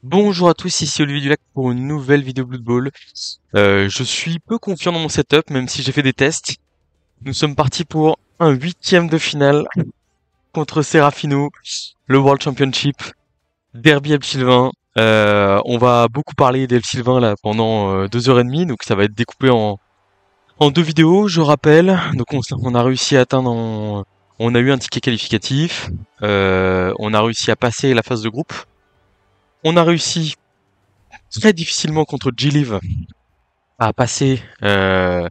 Bonjour à tous, ici Olivier Dulac pour une nouvelle vidéo Blood Bowl. Je suis peu confiant dans mon setup, même si j'ai fait des tests. Nous sommes partis pour un huitième de finale contre Serafino, le World Championship, Derby El Sylvain. On va beaucoup parler d'El Sylvain là pendant 2 heures et demie, donc ça va être découpé en deux vidéos, je rappelle. Donc on a réussi à atteindre on a eu un ticket qualificatif, on a réussi à passer la phase de groupe, on a réussi très difficilement contre G-Live à passer la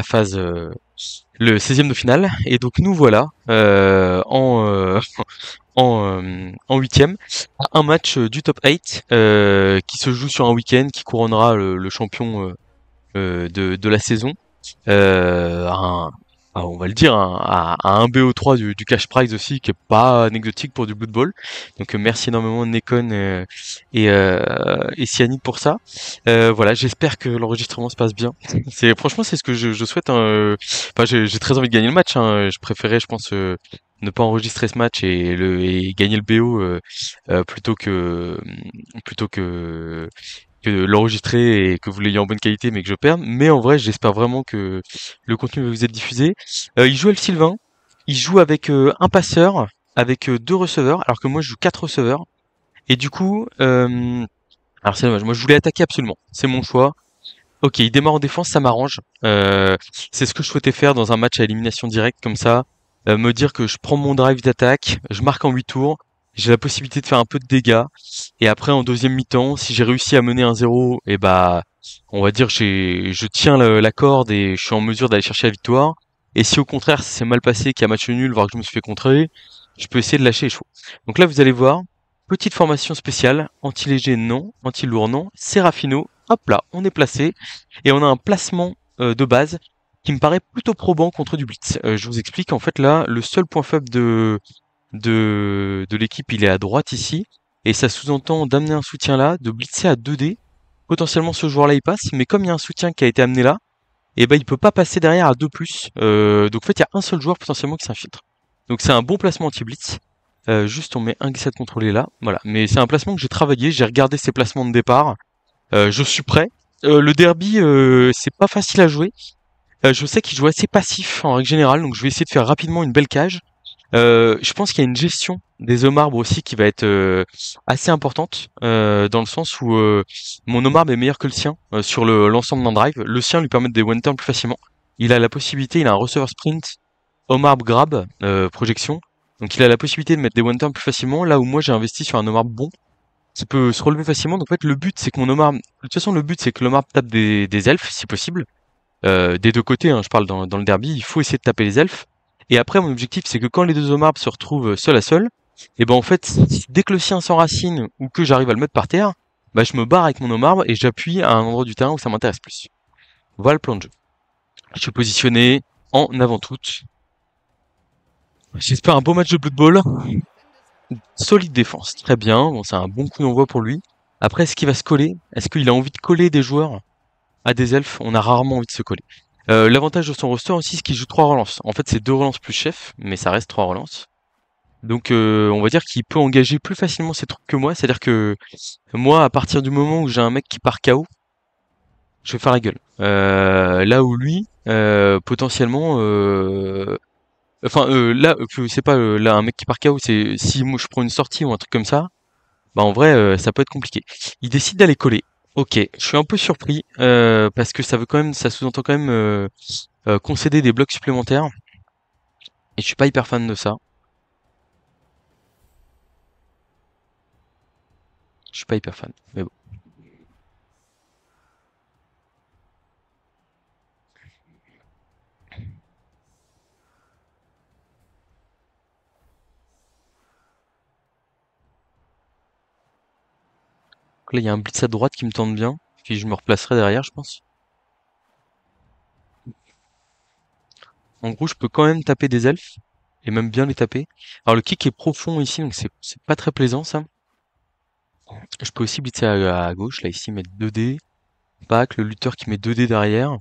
phase, le 16e de finale. Et donc nous voilà en huitième, à un match du top 8 qui se joue sur un week-end, qui couronnera le champion de la saison. Un, on va le dire, à un BO3 du cash prize aussi, qui est pas anecdotique pour du Blood Bowl. Donc merci énormément Nekon et Cyanide pour ça. Voilà, j'espère que l'enregistrement se passe bien. Franchement c'est ce que je souhaite, hein. Enfin j'ai très envie de gagner le match, hein. Je préférais, je pense, ne pas enregistrer ce match et gagner le BO plutôt que l'enregistrer et que vous l'ayez en bonne qualité mais que je perde. Mais en vrai, j'espère vraiment que le contenu va vous être diffusé. Il joue El Sylvain. Il joue avec un passeur, avec deux receveurs, alors que moi je joue quatre receveurs. Et du coup, alors c'est dommage. Moi je voulais attaquer absolument. C'est mon choix. Ok, il démarre en défense, ça m'arrange. C'est ce que je souhaitais faire dans un match à élimination directe comme ça. Me dire que je prends mon drive d'attaque, je marque en 8 tours, j'ai la possibilité de faire un peu de dégâts. Et après, en deuxième mi-temps, si j'ai réussi à mener 1-0, et bah, on va dire je tiens la corde et je suis en mesure d'aller chercher la victoire. Et si au contraire, ça s'est mal passé, qu'il y a match nul, voire que je me suis fait contrer, je peux essayer de lâcher les chevaux. Donc là, vous allez voir, petite formation spéciale, anti-léger non, anti-lourd non, Serafino, hop là, on est placé. Et on a un placement de base qui me paraît plutôt probant contre du blitz. Je vous explique, en fait là, le seul point faible de l'équipe, il est à droite ici, et ça sous-entend d'amener un soutien là, de blitzer à 2D. Potentiellement ce joueur-là il passe, mais comme il y a un soutien qui a été amené là, et ben il peut pas passer derrière à 2+. Donc en fait il y a un seul joueur potentiellement qui s'infiltre. Donc c'est un bon placement anti-blitz. Juste on met un glissade contrôlé là, voilà. Mais c'est un placement que j'ai travaillé, j'ai regardé ses placements de départ. Je suis prêt. Le derby, c'est pas facile à jouer. Je sais qu'il joue assez passif en règle générale, donc je vais essayer de faire rapidement une belle cage. Je pense qu'il y a une gestion des hommes arbres aussi qui va être assez importante, dans le sens où mon homme arbre est meilleur que le sien sur l'ensemble d'un drive. Le sien lui permet de des one turn plus facilement. Il a la possibilité, il a un receveur sprint, homme arbre grab, projection. Donc il a la possibilité de mettre des one turn plus facilement, là où moi j'ai investi sur un homme arbre bon qui peut se relever facilement. Donc en fait le but c'est que mon homme arbre, de toute façon le but c'est que l'homme arbre tape des elfes si possible. Des deux côtés, hein, je parle dans le derby, il faut essayer de taper les elfes. Et après, mon objectif, c'est que quand les deux hommes arbres se retrouvent seul à seul, et ben en fait, dès que le sien s'enracine ou que j'arrive à le mettre par terre, bah je me barre avec mon homme arbre et j'appuie à un endroit du terrain où ça m'intéresse plus. Voilà le plan de jeu. Je suis positionné en avant-toute. J'espère un beau match de Blood Bowl. Solide défense, très bien. Bon, c'est un bon coup d'envoi pour lui. Après, est-ce qu'il va se coller? Est-ce qu'il a envie de coller des joueurs à des elfes? On a rarement envie de se coller. L'avantage de son roster aussi, c'est qu'il joue 3 relances. En fait, c'est 2 relances plus chef, mais ça reste 3 relances. Donc, on va dire qu'il peut engager plus facilement ses troupes que moi. C'est-à-dire que moi, à partir du moment où j'ai un mec qui part KO, je vais faire la gueule. Là où lui, potentiellement, là, c'est pas là un mec qui part KO, c'est si moi je prends une sortie ou un truc comme ça, bah en vrai, ça peut être compliqué. Il décide d'aller coller. Ok, je suis un peu surpris parce que ça veut quand même, ça sous-entend quand même concéder des blocs supplémentaires. Et je suis pas hyper fan de ça. Je suis pas hyper fan. Mais bon. Donc là, il y a un blitz à droite qui me tente bien. Puis je me replacerai derrière, je pense. En gros, je peux quand même taper des elfes. Et même bien les taper. Alors le kick est profond ici, donc c'est pas très plaisant ça. Je peux aussi blitzer à gauche, là ici, mettre 2D. Pack, le lutteur qui met 2D derrière.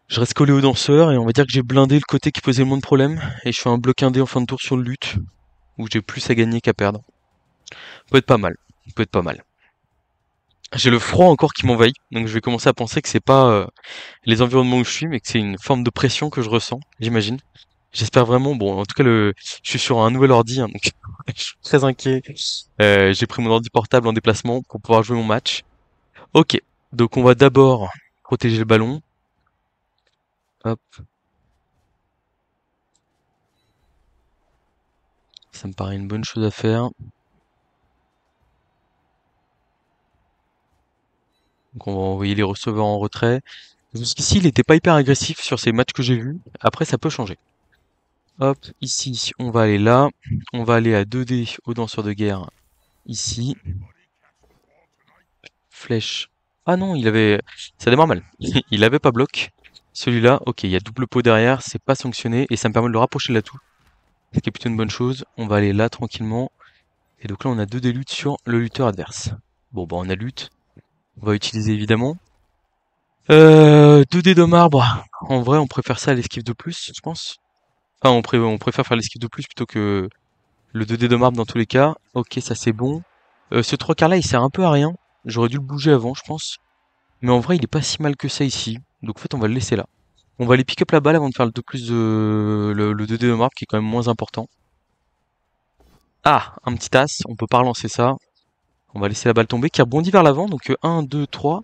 Je reste collé au danseur et on va dire que j'ai blindé le côté qui posait le moins de problèmes. Et je fais un bloc 1D en fin de tour sur le lutte, où j'ai plus à gagner qu'à perdre. Peut être pas mal. il peut être pas mal. J'ai le froid encore qui m'envahit, donc je vais commencer à penser que c'est pas les environnements où je suis, mais que c'est une forme de pression que je ressens, j'imagine. J'espère vraiment. Bon, en tout cas, je suis sur un nouvel ordi, hein, donc je suis très inquiet. J'ai pris mon ordi portable en déplacement pour pouvoir jouer mon match. Ok, donc on va d'abord protéger le ballon. Hop, ça me paraît une bonne chose à faire. Donc on va envoyer les receveurs en retrait. Jusqu'ici, il n'était pas hyper agressif sur ces matchs que j'ai vus. Après, ça peut changer. Hop, ici, on va aller là. On va aller à 2D au danseur de guerre. Ici, flèche. Ah non, ça démarre mal. Il avait pas bloc. Celui-là, ok, il y a double pot derrière, c'est pas sanctionné et ça me permet de le rapprocher de la toux, ce qui est plutôt une bonne chose. On va aller là tranquillement. Et donc là, on a 2 des luttes sur le lutteur adverse. Bon, bah on a lutte. On va utiliser évidemment. 2 dés de marbre. En vrai, on préfère ça à l'esquive de plus, je pense. Enfin, on préfère faire l'esquive de plus plutôt que le 2 dés de marbre dans tous les cas. Ok, ça c'est bon. Ce 3 quarts là, il sert un peu à rien. J'aurais dû le bouger avant, je pense. Mais en vrai, il est pas si mal que ça ici. Donc en fait, on va le laisser là. On va aller pick up la balle avant de faire le 2 plus le 2 dés de marbre qui est quand même moins important. Ah, un petit as, on peut pas relancer ça. On va laisser la balle tomber qui rebondit vers l'avant. Donc 1, 2, 3,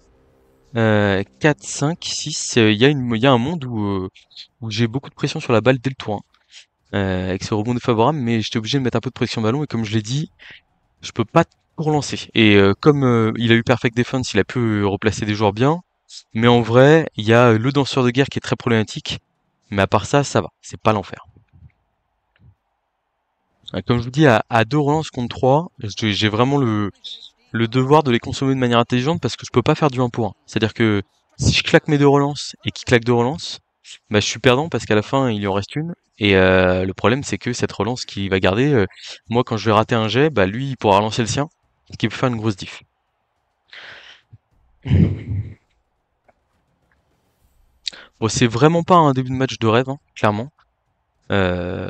4, 5, 6. Il y a un monde où j'ai beaucoup de pression sur la balle dès le tour 1. Avec ce rebond défavorable, mais j'étais obligé de mettre un peu de pression ballon et comme je l'ai dit, je peux pas tout relancer. Et comme il a eu Perfect Defense, il a pu replacer des joueurs bien. Mais en vrai, il y a le danseur de guerre qui est très problématique. Mais à part ça, ça va. C'est pas l'enfer. Comme je vous dis, à 2 relances contre 3, j'ai vraiment le devoir de les consommer de manière intelligente parce que je peux pas faire du 1 pour 1. C'est-à-dire que si je claque mes 2 relances et qu'il claque 2 relances, bah je suis perdant parce qu'à la fin il lui en reste une. Et le problème c'est que cette relance qu'il va garder, moi quand je vais rater un jet, bah lui il pourra relancer le sien, ce qui peut faire une grosse diff. Bon, c'est vraiment pas un début de match de rêve, hein, clairement. Euh,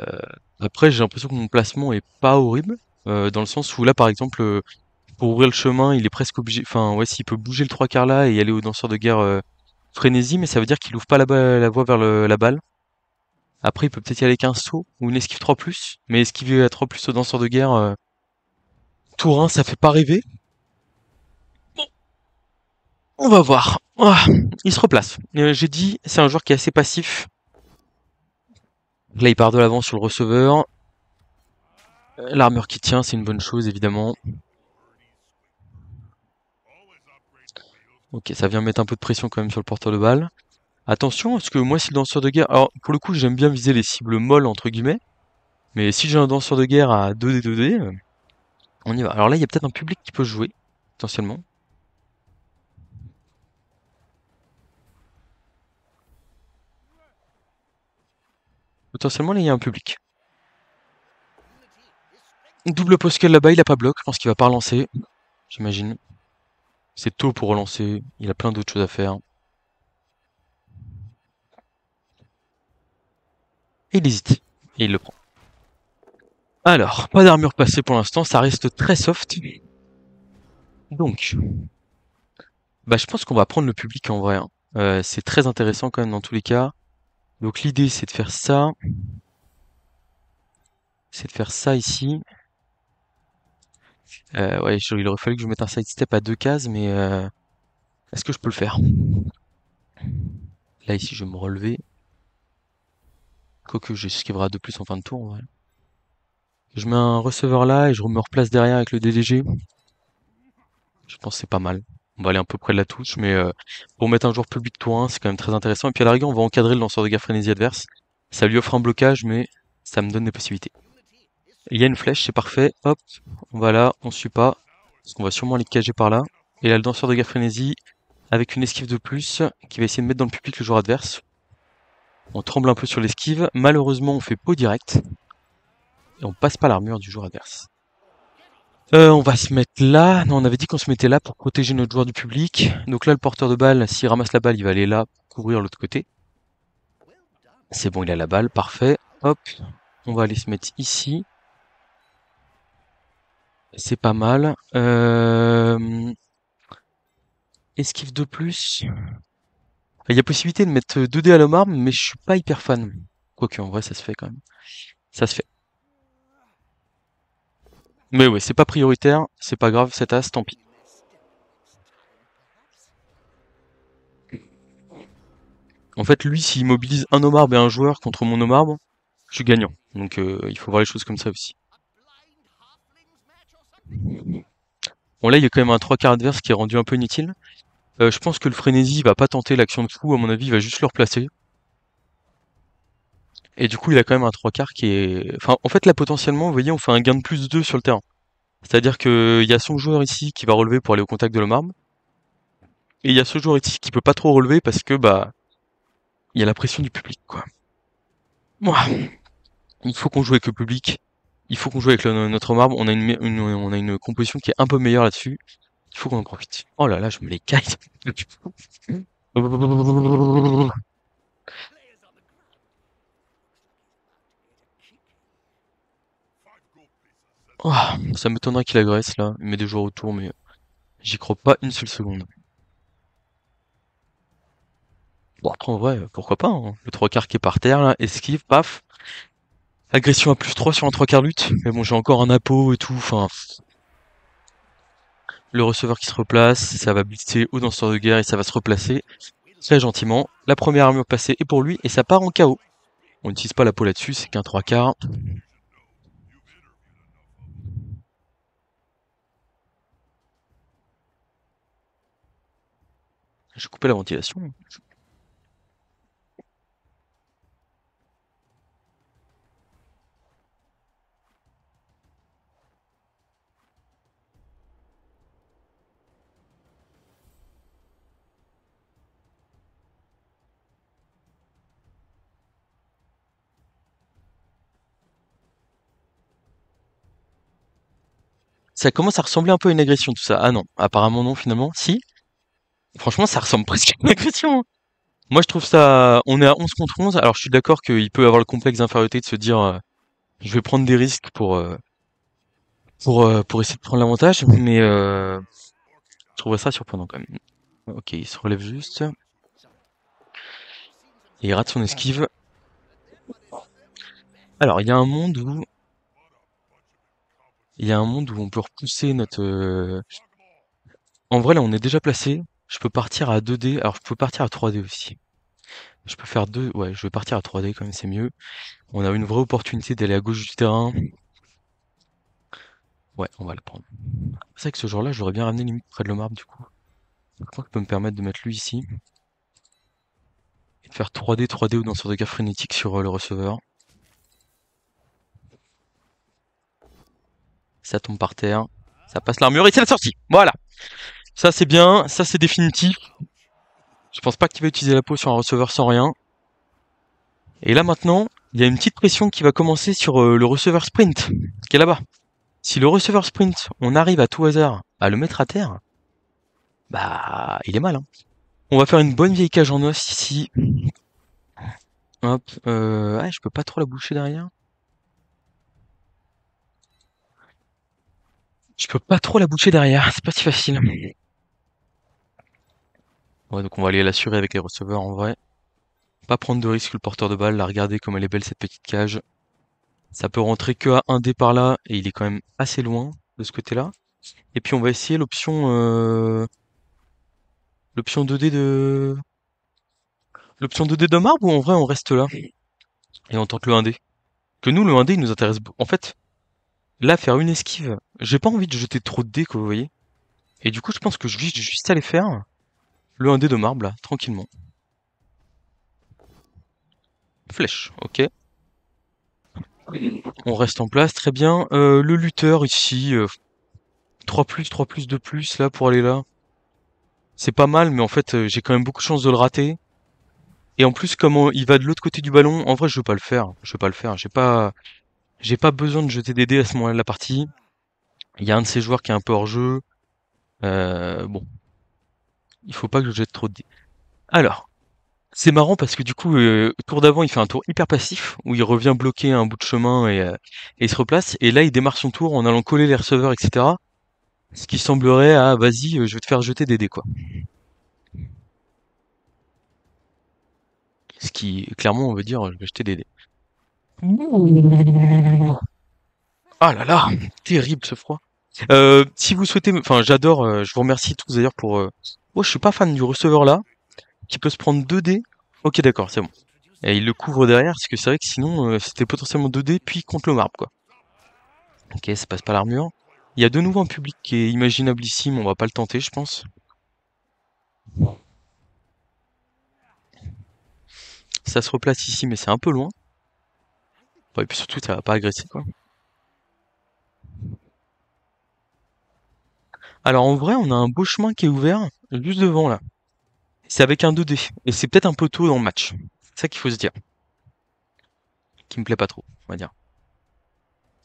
Après j'ai l'impression que mon placement est pas horrible, dans le sens où là par exemple pour ouvrir le chemin, il est presque obligé. Enfin, ouais, s'il peut bouger le 3 quarts là et aller au danseur de guerre frénésie, mais ça veut dire qu'il ouvre pas la voie vers la balle. Après, il peut peut-être y aller avec un saut ou une esquive 3+, mais esquiver à 3+ au danseur de guerre, tour 1, ça fait pas rêver. Bon, on va voir. Ah, il se replace. J'ai dit, c'est un joueur qui est assez passif. Là, il part de l'avant sur le receveur. L'armure qui tient, c'est une bonne chose, évidemment. Ok, ça vient mettre un peu de pression quand même sur le porteur de balle. Attention, parce que moi, si le danseur de guerre... Alors, pour le coup, j'aime bien viser les cibles molles, entre guillemets. Mais si j'ai un danseur de guerre à 2D, on y va. Alors là, il y a peut-être un public qui peut jouer, potentiellement. Potentiellement, là, il y a un public. Double post là-bas, il a pas bloc. Je pense qu'il va pas relancer, j'imagine. C'est tôt pour relancer. Il a plein d'autres choses à faire. Et il hésite. Et il le prend. Alors, pas d'armure passée pour l'instant. Ça reste très soft. Donc, bah, je pense qu'on va prendre le public en vrai, hein. C'est très intéressant quand même dans tous les cas. Donc l'idée, c'est de faire ça. C'est de faire ça ici. Ouais, il aurait fallu que je mette un sidestep à 2 cases, mais est-ce que je peux le faire? Là, ici, je vais me relever. Quoique, j'esquiverai à 2+ en fin de tour, en vrai. Je mets un receveur là et je me replace derrière avec le DDG. Je pense que c'est pas mal. On va aller un peu près de la touche, mais pour mettre un joueur public tour 1, c'est quand même très intéressant. Et puis à la rigueur, on va encadrer le lanceur de guerre frénésie adverse. Ça lui offre un blocage, mais ça me donne des possibilités. Il y a une flèche, c'est parfait. Hop, on va là, on suit pas. Parce qu'on va sûrement les cager par là. Et là, le danseur de guerre frénésie, avec une esquive de plus, qui va essayer de mettre dans le public le joueur adverse. On tremble un peu sur l'esquive. Malheureusement, on fait pot direct. Et on passe pas l'armure du joueur adverse. On va se mettre là. Non, on avait dit qu'on se mettait là pour protéger notre joueur du public. Donc là, le porteur de balle, s'il ramasse la balle, il va aller là pour couvrir l'autre côté. C'est bon, il a la balle, parfait. Hop, on va aller se mettre ici. C'est pas mal. Esquive de plus. Il y a possibilité de mettre 2 dés à l'homme arme, mais je suis pas hyper fan. Quoique, en vrai, ça se fait quand même. Ça se fait. Mais ouais, c'est pas prioritaire, c'est pas grave, cet as, tant pis. En fait, lui, s'il mobilise un homme arbre et un joueur contre mon homme arbre, je suis gagnant. Donc, il faut voir les choses comme ça aussi. Bon, là, il y a quand même un 3 quarts adverse qui est rendu un peu inutile. Je pense que le frénésie va pas tenter l'action de fou, à mon avis, il va juste le replacer. Et du coup, il a quand même un 3 quarts qui est... Enfin, en fait, là, potentiellement, vous voyez, on fait un gain de plus 2 sur le terrain. C'est-à-dire qu'il y a son joueur ici qui va relever pour aller au contact de l'homme arbre. Et il y a ce joueur ici qui peut pas trop relever parce que, bah, il y a la pression du public, quoi. Ouah, il faut qu'on joue avec le public. Il faut qu'on joue avec notre marbre. On a une composition qui est un peu meilleure là-dessus. Il faut qu'on en profite. Oh là là, je me les caille. Oh, ça m'étonnerait qu'il agresse là. Il met des joueurs autour, mais j'y crois pas une seule seconde. Bon, après, en vrai, pourquoi pas, hein. Le 3 quarts qui est par terre là, esquive, paf. Agression à +3 sur un 3 quarts lutte. Mais bon, j'ai encore un apo et tout. Enfin, le receveur qui se replace, ça va blitzer au danseur de guerre et ça va se replacer très gentiment. La première armure placée est pour lui et ça part en KO. On n'utilise pas la peau là-dessus, c'est qu'un 3 quarts. J'ai coupé la ventilation. Ça commence à ressembler un peu à une agression tout ça. Ah non, apparemment non finalement. Si, franchement ça ressemble presque à une agression, hein. Moi je trouve ça... On est à 11 contre 11, alors je suis d'accord qu'il peut avoir le complexe d'infériorité de se dire je vais prendre des risques pour essayer de prendre l'avantage, mais je trouverais ça surprenant quand même. Ok, il se relève juste. Et il rate son esquive. Alors il y a un monde où on peut repousser notre... En vrai là on est déjà placé. Je peux partir à 2 dés, alors je peux partir à 3 dés aussi. Je peux faire deux. Ouais, je vais partir à 3 dés quand même, c'est mieux. On a une vraie opportunité d'aller à gauche du terrain. Ouais, on va le prendre. C'est vrai que ce jour-là, j'aurais bien ramené limite près de l'homme arbre du coup. Je crois que je peux me permettre de mettre lui ici. Et de faire 3D ou danseur de guerre frénétique sur le receveur. Ça tombe par terre. Ça passe l'armure et c'est la sortie. Voilà. Ça c'est bien, ça c'est définitif. Je pense pas qu'il va utiliser la peau sur un receveur sans rien. Et là maintenant, il y a une petite pression qui va commencer sur le receveur sprint, qui est là-bas. Si le receveur sprint, on arrive à tout hasard à le mettre à terre, bah il est mal, hein. On va faire une bonne vieille cage en os ici. Hop, ah, je peux pas trop la boucher derrière. Je peux pas trop la boucher derrière, c'est pas si facile. Ouais, donc on va aller l'assurer avec les receveurs en vrai. Pas prendre de risque le porteur de balle, la regarder comme elle est belle cette petite cage. Ça peut rentrer que à un dé par là, et il est quand même assez loin de ce côté-là. Et puis on va essayer l'option 2D de... L'option 2D de marbre ou en vrai on reste là et on tente le 1D. Que nous le 1D il nous intéresse en fait, là faire une esquive, j'ai pas envie de jeter trop de dés que vous voyez. Et du coup je pense que je vais juste aller faire le 1D de marbre là, tranquillement. Flèche, ok. On reste en place, très bien. Le lutteur ici, 3+, 3+, 2+, là, pour aller là. C'est pas mal, mais en fait, j'ai quand même beaucoup de chance de le rater. Et en plus, comme il va de l'autre côté du ballon, en vrai, je veux pas le faire. Je veux pas le faire. J'ai pas besoin de jeter des dés à ce moment-là de la partie. Il y a un de ces joueurs qui est un peu hors jeu. Bon, il faut pas que je jette trop de dés. Alors, C'est marrant parce que du coup, tour d'avant, il fait un tour hyper passif, où il revient bloquer un bout de chemin et il se replace. Et là, il démarre son tour en allant coller les receveurs, etc. Ce qui semblerait à vas-y, je vais te faire jeter des dés, quoi. Ce qui, clairement, on veut dire, je vais jeter des dés. Ah là là, terrible ce froid. Si vous souhaitez, enfin, j'adore, je vous remercie tous d'ailleurs pour. Oh, je suis pas fan du receveur là, qui peut se prendre 2 dés. Ok, d'accord, c'est bon. Et il le couvre derrière, parce que c'est vrai que sinon, c'était potentiellement 2 dés, puis contre le marbre, quoi. Ok, ça passe pas l'armure. Il y a de nouveau un public qui est imaginable ici, mais on va pas le tenter, je pense. Ça se replace ici, mais c'est un peu loin. Ouais, et puis surtout, ça va pas agresser, quoi. Alors en vrai, on a un beau chemin qui est ouvert, juste devant là. C'est avec un 2D, et c'est peut-être un peu tôt dans le match. C'est ça qu'il faut se dire, qui me plaît pas trop, on va dire.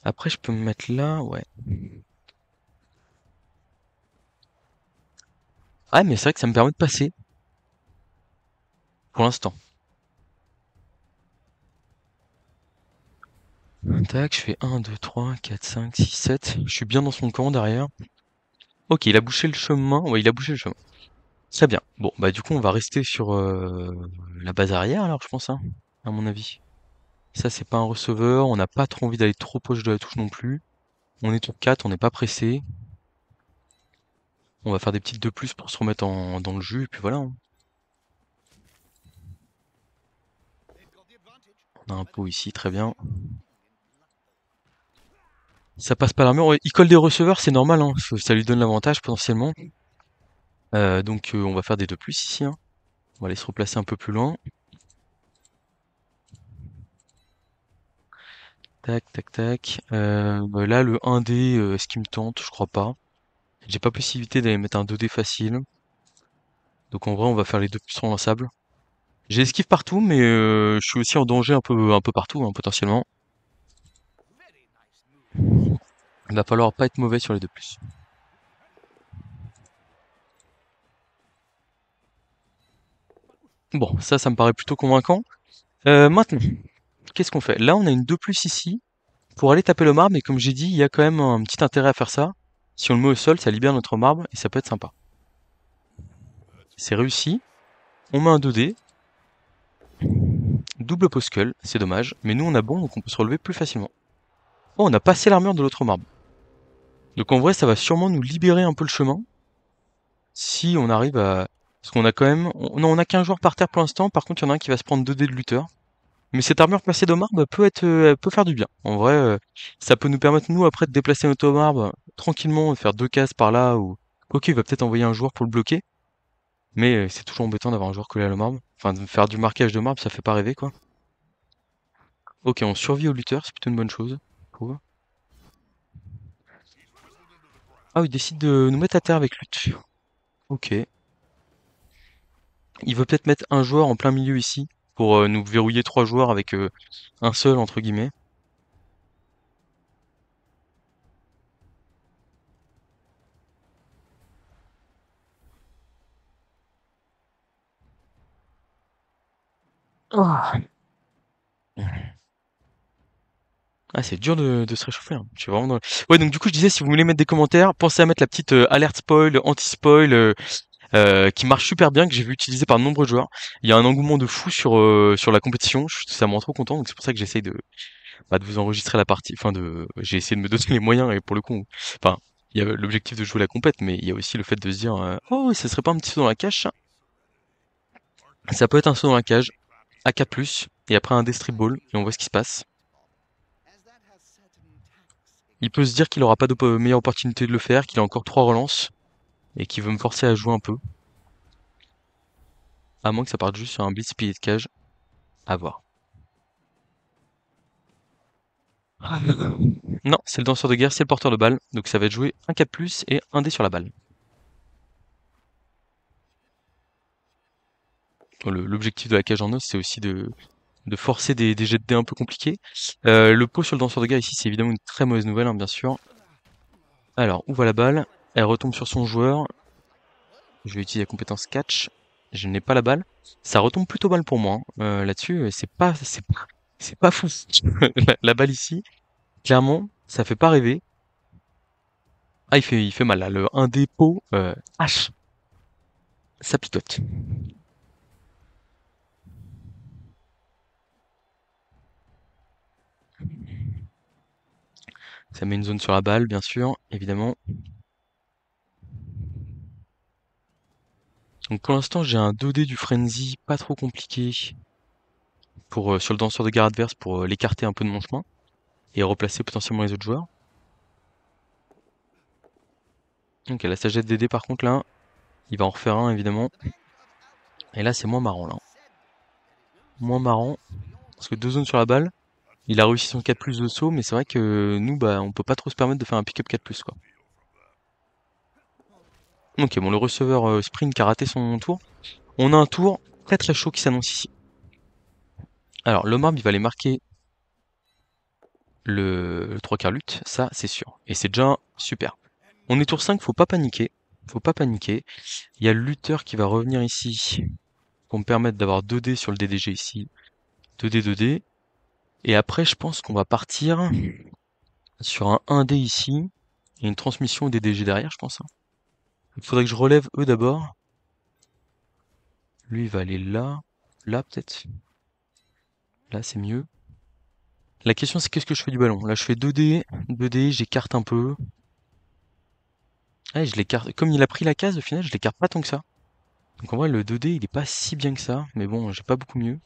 Après, je peux me mettre là, ouais. Ah, mais c'est vrai que ça me permet de passer, pour l'instant. Tac, je fais 1, 2, 3, 4, 5, 6, 7. Je suis bien dans son camp derrière. Ok, il a bouché le chemin. Ouais, il a bouché le chemin. Très bien. Bon, bah du coup, on va rester sur la base arrière, alors, je pense, hein, à mon avis. Ça, c'est pas un receveur. On n'a pas trop envie d'aller trop proche de la touche non plus. On est tour 4, on n'est pas pressé. On va faire des petites de plus pour se remettre dans le jus, et puis voilà, hein. On a un pot ici, très bien. Ça passe pas l'armure. Ouais, il colle des receveurs, c'est normal, hein. Ça lui donne l'avantage potentiellement. Donc on va faire des 2 plus ici, hein. On va aller se replacer un peu plus loin. Tac, tac, tac. Bah là, le 1D, est-ce qu'il me tente? Je crois pas. J'ai pas possibilité d'aller mettre un 2D facile. Donc en vrai, on va faire les 2 plus relançables. J'ai esquive partout, mais je suis aussi en danger un peu partout, hein, potentiellement. Il va falloir pas être mauvais sur les 2 plus. Bon, ça me paraît plutôt convaincant. Maintenant, qu'est-ce qu'on fait? Là, on a une 2 plus ici pour aller taper le marbre, mais comme j'ai dit, il y a quand même un petit intérêt à faire ça. Si on le met au sol, ça libère notre marbre et ça peut être sympa. C'est réussi. On met un 2D. Double poscull, c'est dommage. Mais nous, on a bon, donc on peut se relever plus facilement. Oh, on a passé l'armure de l'autre marbre. Donc en vrai, ça va sûrement nous libérer un peu le chemin. Si on arrive à... Parce qu'on a quand même... Non, on a qu'un joueur par terre pour l'instant. Par contre, il y en a un qui va se prendre 2 dés de lutteur. Mais cette armure placée de marbre peut être, peut faire du bien. En vrai, ça peut nous permettre, nous, après, de déplacer notre marbre tranquillement, de faire 2 cases par là, ou... Ok, il va peut-être envoyer un joueur pour le bloquer. Mais c'est toujours embêtant d'avoir un joueur collé à la marbre. Enfin, de faire du marquage de marbre, ça fait pas rêver, quoi. Ok, on survit au lutteur, c'est plutôt une bonne chose. Cool. Ah, il décide de nous mettre à terre avec lutte. Ok. Il veut peut-être mettre un joueur en plein milieu ici, pour nous verrouiller 3 joueurs avec un seul, entre guillemets. Ah, ah, c'est dur de se réchauffer, hein. Je suis vraiment dans Ouais, donc du coup, je disais, si vous voulez mettre des commentaires, pensez à mettre la petite alerte spoil, anti-spoil, qui marche super bien, que j'ai vu utiliser par de nombreux joueurs. Il y a un engouement de fou sur la compétition, ça me rend trop content, donc c'est pour ça que j'essaye de vous enregistrer la partie, enfin j'ai essayé de me donner les moyens, et pour le coup, enfin, il y a l'objectif de jouer la compète, mais il y a aussi le fait de se dire, oh, ça serait pas un petit saut dans la cage, ça? Ça peut être un saut dans la cage, AK+, et après un Destrip Ball, et on voit ce qui se passe. Il peut se dire qu'il aura pas de meilleure opportunité de le faire, qu'il a encore 3 relances, et qu'il veut me forcer à jouer un peu. À moins que ça parte juste sur un blitz pilier de cage. À voir. Non, c'est le danseur de guerre, c'est le porteur de balle. Donc ça va être joué un 4+, et un dé sur la balle. L'objectif de la cage en os, c'est aussi de forcer des jets de dés un peu compliqués. Le pot sur le danseur de guerre ici, c'est évidemment une très mauvaise nouvelle, hein, bien sûr. Alors, où va la balle? Elle retombe sur son joueur. Je vais utiliser la compétence catch. Je n'ai pas la balle. Ça retombe plutôt mal pour moi, hein. Là-dessus, c'est pas fou. La balle ici, clairement, ça fait pas rêver. Ah, il fait mal là. Le 1 dépôt, H, ça picote. Ça met une zone sur la balle, bien sûr, évidemment. Donc pour l'instant, j'ai un 2D du Frenzy pas trop compliqué pour sur le danseur de garde adverse pour l'écarter un peu de mon chemin et replacer potentiellement les autres joueurs. Ok, la sagesse DD par contre là, il va en refaire un évidemment. Et là, c'est moins marrant là. Moins marrant parce que deux zones sur la balle. Il a réussi son 4+ de saut, mais c'est vrai que nous, bah, on peut pas trop se permettre de faire un pick-up 4+, quoi. Ok, bon, le receveur sprint qui a raté son tour. On a un tour très très chaud qui s'annonce ici. Alors, le marbre, il va aller marquer le 3 quarts lutte, ça c'est sûr. Et c'est déjà super. On est tour 5, faut pas paniquer. Faut pas paniquer. Il y a le lutteur qui va revenir ici pour me permettre d'avoir 2D sur le DDG ici. 2D, 2D. Et après, je pense qu'on va partir sur un 1D ici. Et une transmission au DDG derrière, je pense, hein. Il faudrait que je relève eux d'abord. Lui, il va aller là. Là, peut-être. Là, c'est mieux. La question, c'est qu'est-ce que je fais du ballon? Là, je fais 2D. 2D, j'écarte un peu. Ouais, je l'écarte. Comme il a pris la case, au final, je l'écarte pas tant que ça. Donc en vrai, le 2D, il est pas si bien que ça. Mais bon, j'ai pas beaucoup mieux.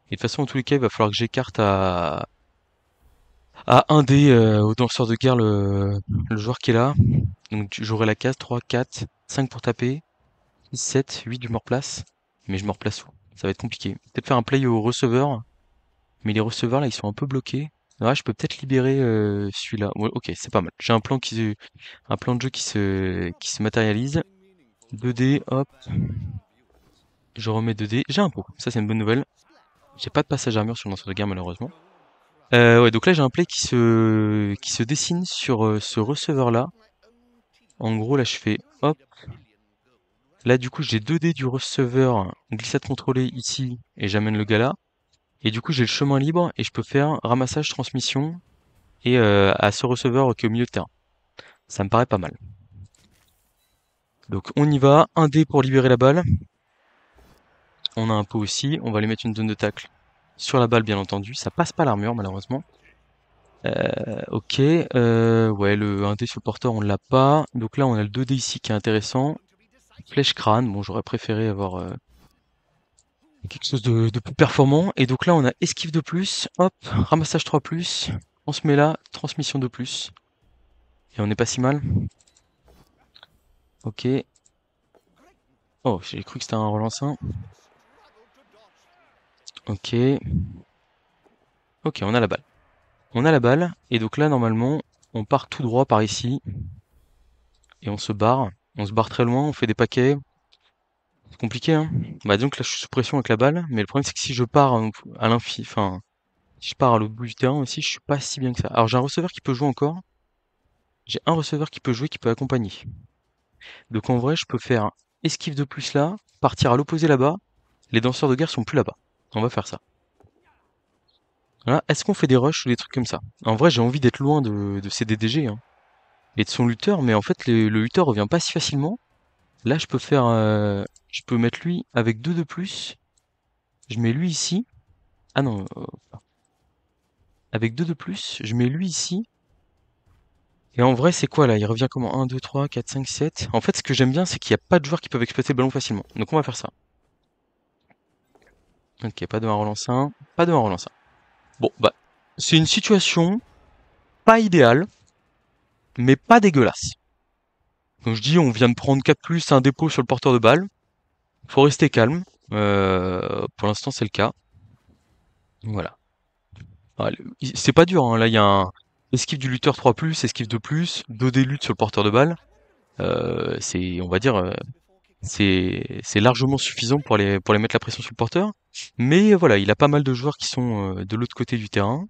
Et de toute façon, en tous les cas, il va falloir que j'écarte à 1D au danseur de guerre le joueur qui est là. Donc j'aurai la case 3, 4, 5 pour taper. 6, 7, 8, je me replace. Mais je me replace où? Ça va être compliqué. Peut-être faire un play au receveur. Mais les receveurs là, ils sont un peu bloqués. Ouais, je peux peut-être libérer celui-là. Ouais, ok, c'est pas mal. J'ai un plan de jeu qui se matérialise. 2D, hop, je remets 2D. J'ai un pot. Ça, c'est une bonne nouvelle. J'ai pas de passage armure sur le lanceur de guerre, malheureusement. Ouais, donc là, j'ai un play qui se dessine sur ce receveur-là. En gros, là, je fais hop. Là, du coup, j'ai 2D du receveur, glissade contrôlée ici, et j'amène le gars là. Et du coup, j'ai le chemin libre et je peux faire ramassage, transmission et à ce receveur qui est au milieu de terrain. Ça me paraît pas mal. Donc on y va, un dé pour libérer la balle. On a un pot aussi, on va lui mettre une zone de tacle sur la balle bien entendu. Ça passe pas l'armure malheureusement. Ok, ouais le 1 dé sur le porteur on l'a pas. Donc là on a le 2 dé ici qui est intéressant. Flèche crâne, bon j'aurais préféré avoir quelque chose de plus performant. Et donc là on a esquive de plus, hop, ramassage 3+, on se met là, transmission de plus. Et on n'est pas si mal. Ok. Oh, j'ai cru que c'était un relancin. Ok. Ok, on a la balle. On a la balle. Et donc là, normalement, on part tout droit par ici. Et on se barre. On se barre très loin, on fait des paquets. C'est compliqué, hein. Bah donc là, je suis sous pression avec la balle. Mais le problème, c'est que si je pars à l'infini, enfin, si je pars à l'autre bout du terrain aussi, je suis pas si bien que ça. Alors j'ai un receveur qui peut jouer encore. J'ai un receveur qui peut jouer, qui peut accompagner. Donc en vrai, je peux faire esquive de plus là, partir à l'opposé là-bas. Les danseurs de guerre sont plus là-bas. On va faire ça. Voilà. Est-ce qu'on fait des rushs ou des trucs comme ça? En vrai, j'ai envie d'être loin de ces DDG, hein, et de son lutteur, mais en fait, le lutteur revient pas si facilement. Là, je peux mettre lui avec 2 de plus. Je mets lui ici. Ah non, avec 2 de plus, je mets lui ici. Et en vrai, c'est quoi là? Il revient comment? 1, 2, 3, 4, 5, 7. En fait, ce que j'aime bien, c'est qu'il n'y a pas de joueurs qui peuvent exploiter le ballon facilement. Donc on va faire ça. Ok, pas de 1 relance 1. Pas de 1 relance 1. Bon, bah, c'est une situation pas idéale, mais pas dégueulasse. Comme je dis, on vient de prendre 4+, un dépôt sur le porteur de balle. Faut rester calme. Pour l'instant, c'est le cas. Voilà. Ah, c'est pas dur, hein. Là, il y a un esquive du lutteur 3+, esquive 2+, 2D lutte sur le porteur de balle. On va dire, c'est largement suffisant pour les mettre la pression sur le porteur. Mais voilà, il a pas mal de joueurs qui sont de l'autre côté du terrain.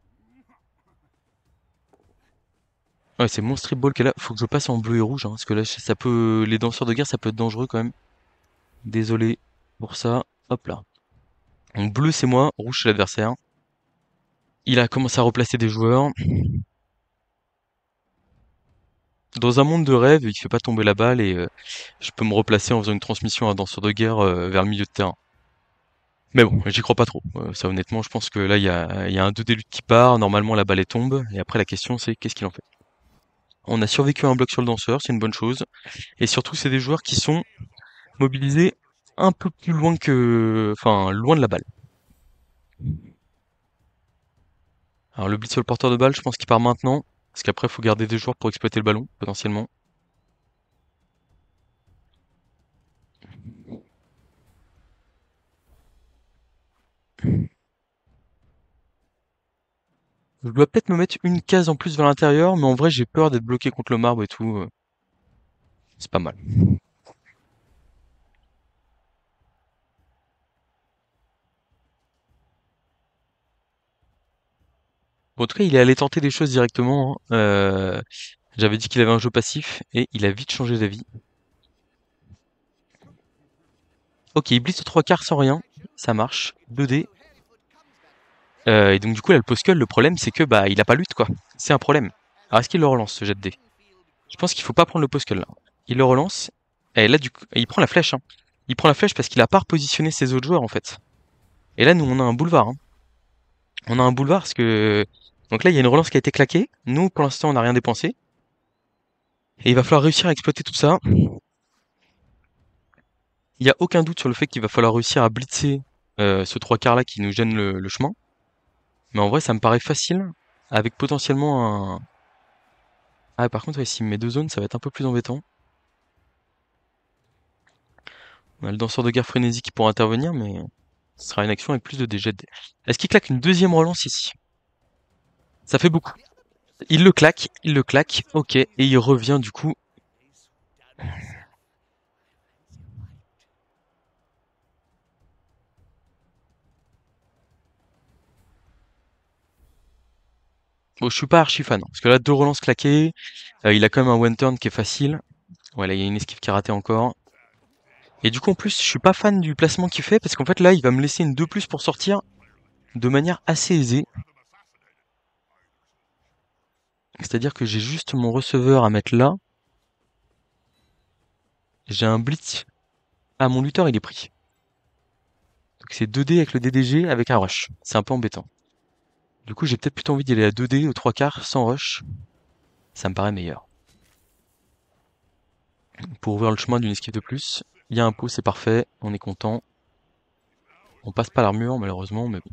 Ouais, c'est mon strip ball qui est là. Faut que je passe en bleu et rouge, hein, parce que là, ça peut, les danseurs de guerre, ça peut être dangereux quand même. Désolé. Pour ça, hop là. Donc bleu c'est moi, rouge c'est l'adversaire. Il a commencé à replacer des joueurs. Dans un monde de rêve, il fait pas tomber la balle et je peux me replacer en faisant une transmission à un danseur de guerre vers le milieu de terrain. Mais bon, j'y crois pas trop. Ça honnêtement, je pense que là il y a un 2D lutte qui part, normalement la balle elle tombe, et après la question c'est qu'est-ce qu'il en fait. On a survécu à un bloc sur le danseur, c'est une bonne chose. Et surtout c'est des joueurs qui sont mobilisés un peu plus loin que. Enfin, loin de la balle. Alors le blitz sur le porteur de balle, je pense qu'il part maintenant. Parce qu'après, il faut garder des joueurs pour exploiter le ballon, potentiellement. Je dois peut-être me mettre une case en plus vers l'intérieur, mais en vrai, j'ai peur d'être bloqué contre le marbre et tout. C'est pas mal. Bon, en tout cas, il est allé tenter des choses directement, hein. J'avais dit qu'il avait un jeu passif, et il a vite changé d'avis. Ok, il blitz aux trois quarts sans rien. Ça marche. 2D. Et donc, du coup, là, le post le problème, c'est que bah il a pas lutte, quoi. C'est un problème. Alors, est-ce qu'il le relance, ce jet de dés? Je pense qu'il faut pas prendre le post là. Il le relance. Et là, du coup, il prend la flèche, hein. Il prend la flèche parce qu'il a pas repositionné ses autres joueurs, en fait. Et là, nous, on a un boulevard, hein. On a un boulevard parce que. Donc là, il y a une relance qui a été claquée. Nous, pour l'instant, on n'a rien dépensé. Et il va falloir réussir à exploiter tout ça. Il n'y a aucun doute sur le fait qu'il va falloir réussir à blitzer ce trois quarts là qui nous gêne le chemin. Mais en vrai, ça me paraît facile. Avec potentiellement un. Ah, par contre, ouais, s'il me met deux zones, ça va être un peu plus embêtant. On a le danseur de guerre frénésie qui pourra intervenir, mais ce sera une action avec plus de dégâts. Est-ce qu'il claque une deuxième relance ici? Ça fait beaucoup. Il le claque, ok, et il revient du coup. Bon, je suis pas archi fan, hein, parce que là, deux relances claquées, il a quand même un one turn qui est facile. Voilà, il y a une esquive qui est ratée encore. Et du coup, en plus, je suis pas fan du placement qu'il fait, parce qu'en fait, là, il va me laisser une 2+ pour sortir de manière assez aisée. C'est-à-dire que j'ai juste mon receveur à mettre là. J'ai un blitz. Ah, mon lutteur, il est pris. Donc c'est 2D avec le DDG avec un rush. C'est un peu embêtant. Du coup, j'ai peut-être plutôt envie d'y aller à 2D aux trois quarts sans rush. Ça me paraît meilleur. Pour ouvrir le chemin d'une esquive de plus. Il y a un pot, c'est parfait. On est content. On passe pas l'armure, malheureusement, mais bon.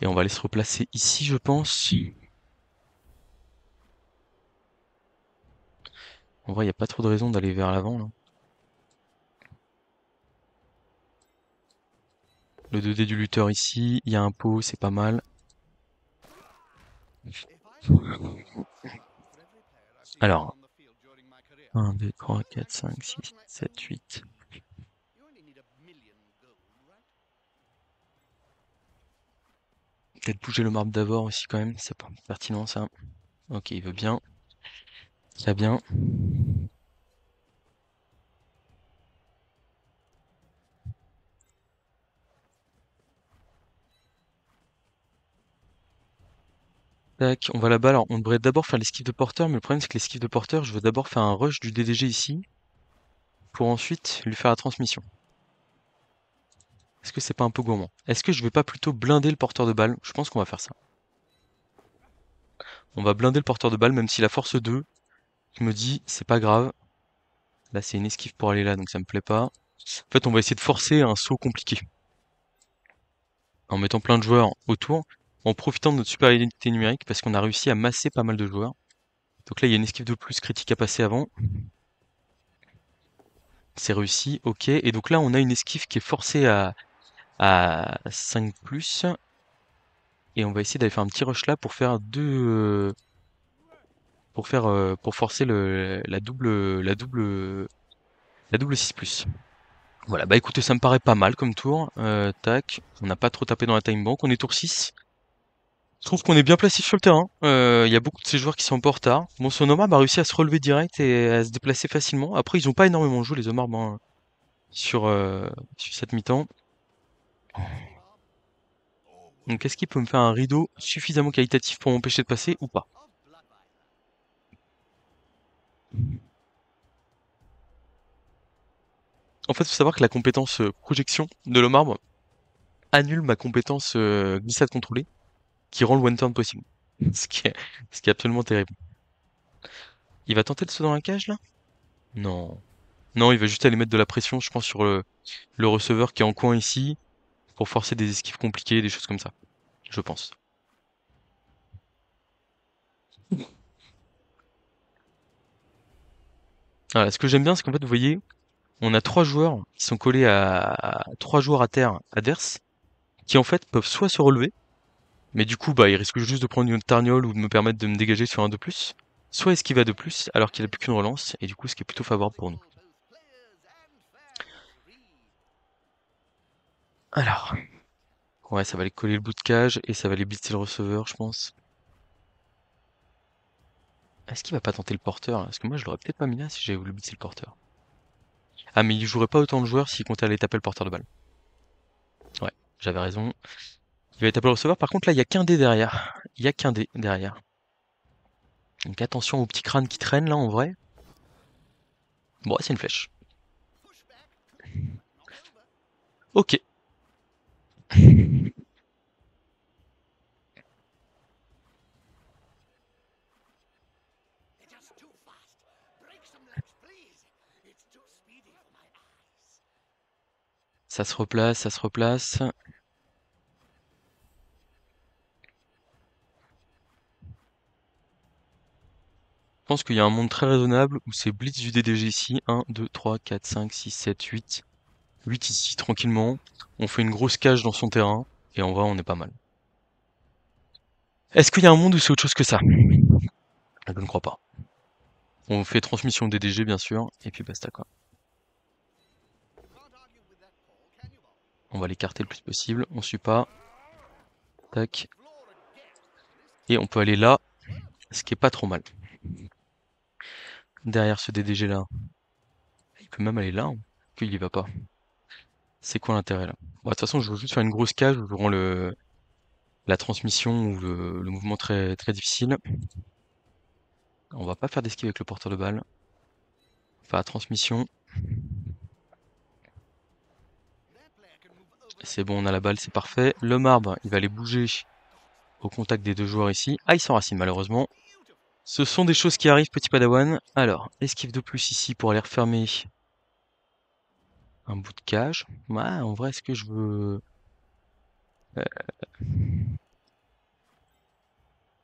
Et on va aller se replacer ici, je pense. En vrai, il n'y a pas trop de raison d'aller vers l'avant, là. Le 2D du lutteur ici. Il y a un pot, c'est pas mal. Alors. 1, 2, 3, 4, 5, 6, 7, 8. Peut-être bouger le marbre d'abord aussi quand même, c'est pas pertinent ça. Ok, il veut bien. Très bien. Tac, on va là-bas. Alors, on devrait d'abord faire l'esquive de porteur, mais le problème c'est que l'esquive de porteur, je veux d'abord faire un rush du DDG ici, pour ensuite lui faire la transmission. Est-ce que c'est pas un peu gourmand? Est-ce que je vais pas plutôt blinder le porteur de balle? Je pense qu'on va faire ça. On va blinder le porteur de balle, même si la force 2, je me dis, c'est pas grave. Là, c'est une esquive pour aller là, donc ça me plaît pas. En fait, on va essayer de forcer un saut compliqué. En mettant plein de joueurs autour, en profitant de notre supériorité numérique, parce qu'on a réussi à masser pas mal de joueurs. Donc là, il y a une esquive de plus critique à passer avant. C'est réussi, ok. Et donc là, on a une esquive qui est forcée à 5+. Et on va essayer d'aller faire un petit rush là pour faire deux. Pour forcer la double 6+. Voilà, bah écoutez, ça me paraît pas mal comme tour. Tac, on n'a pas trop tapé dans la time bank, on est tour 6. Je trouve qu'on est bien placé sur le terrain. Il y a beaucoup de ces joueurs qui sont un peu en retard. Bon, son Omar a réussi à se relever direct et à se déplacer facilement. Après, ils ont pas énormément joué les Omar. Ben, sur cette mi-temps. Donc est-ce qu'il peut me faire un rideau suffisamment qualitatif pour m'empêcher de passer ou pas? En fait, il faut savoir que la compétence projection de l'homme arbre annule ma compétence glissade contrôlée qui rend le one turn possible. Ce qui est, ce qui est absolument terrible. Il va tenter de sauter dans la cage là? Non. Non, il va juste aller mettre de la pression, je pense, sur le receveur qui est en coin ici, pour forcer des esquives compliquées, des choses comme ça. Je pense. Voilà, ce que j'aime bien, c'est qu'en fait, vous voyez, on a trois joueurs qui sont collés à trois joueurs à terre adverses, qui en fait peuvent soit se relever, mais du coup, bah, il risque juste de prendre une tarniole ou de me permettre de me dégager sur un 2+, soit esquiver à 2+, alors qu'il a plus qu'une relance, et du coup, ce qui est plutôt favorable pour nous. Alors, ouais, ça va aller coller le bout de cage, et ça va aller blitzer le receveur, je pense. Est-ce qu'il va pas tenter le porteur, là? Parce que moi, je l'aurais peut-être pas mis là si j'avais voulu blitzer le porteur. Ah, mais il jouerait pas autant de joueurs s'il comptait aller taper le porteur de balle. Ouais, j'avais raison. Il va taper le receveur, par contre, là, il y a qu'un dé derrière. Il y a qu'un dé derrière. Donc attention au petit crâne qui traîne, là, en vrai. Bon, c'est une flèche. Ok. Ça se replace, ça se replace. Je pense qu'il y a un monde très raisonnable où c'est blitz du DDG ici. 1, 2, 3, 4, 5, 6, 7, 8. 8 ici, tranquillement. On fait une grosse cage dans son terrain. Et en vrai, on est pas mal. Est-ce qu'il y a un monde où c'est autre chose que ça? Je ne crois pas. On fait transmission DDG, bien sûr. Et puis basta, quoi. On va l'écarter le plus possible. On suit pas. Tac. Et on peut aller là. Ce qui est pas trop mal. Derrière ce DDG là. Il peut même aller là, hein. Qu'il y va pas. C'est quoi l'intérêt là? Bon, de toute façon, je veux juste faire une grosse cage où je rends la transmission ou le mouvement très, très difficile. On va pas faire d'esquive avec le porteur de balle. Enfin, la transmission. C'est bon, on a la balle, c'est parfait. Le marbre, il va aller bouger au contact des deux joueurs ici. Ah, il s'enracine malheureusement. Ce sont des choses qui arrivent, petit padawan. Alors, esquive de plus ici pour aller refermer un bout de cage. Ouais, en vrai, est-ce que je veux... euh,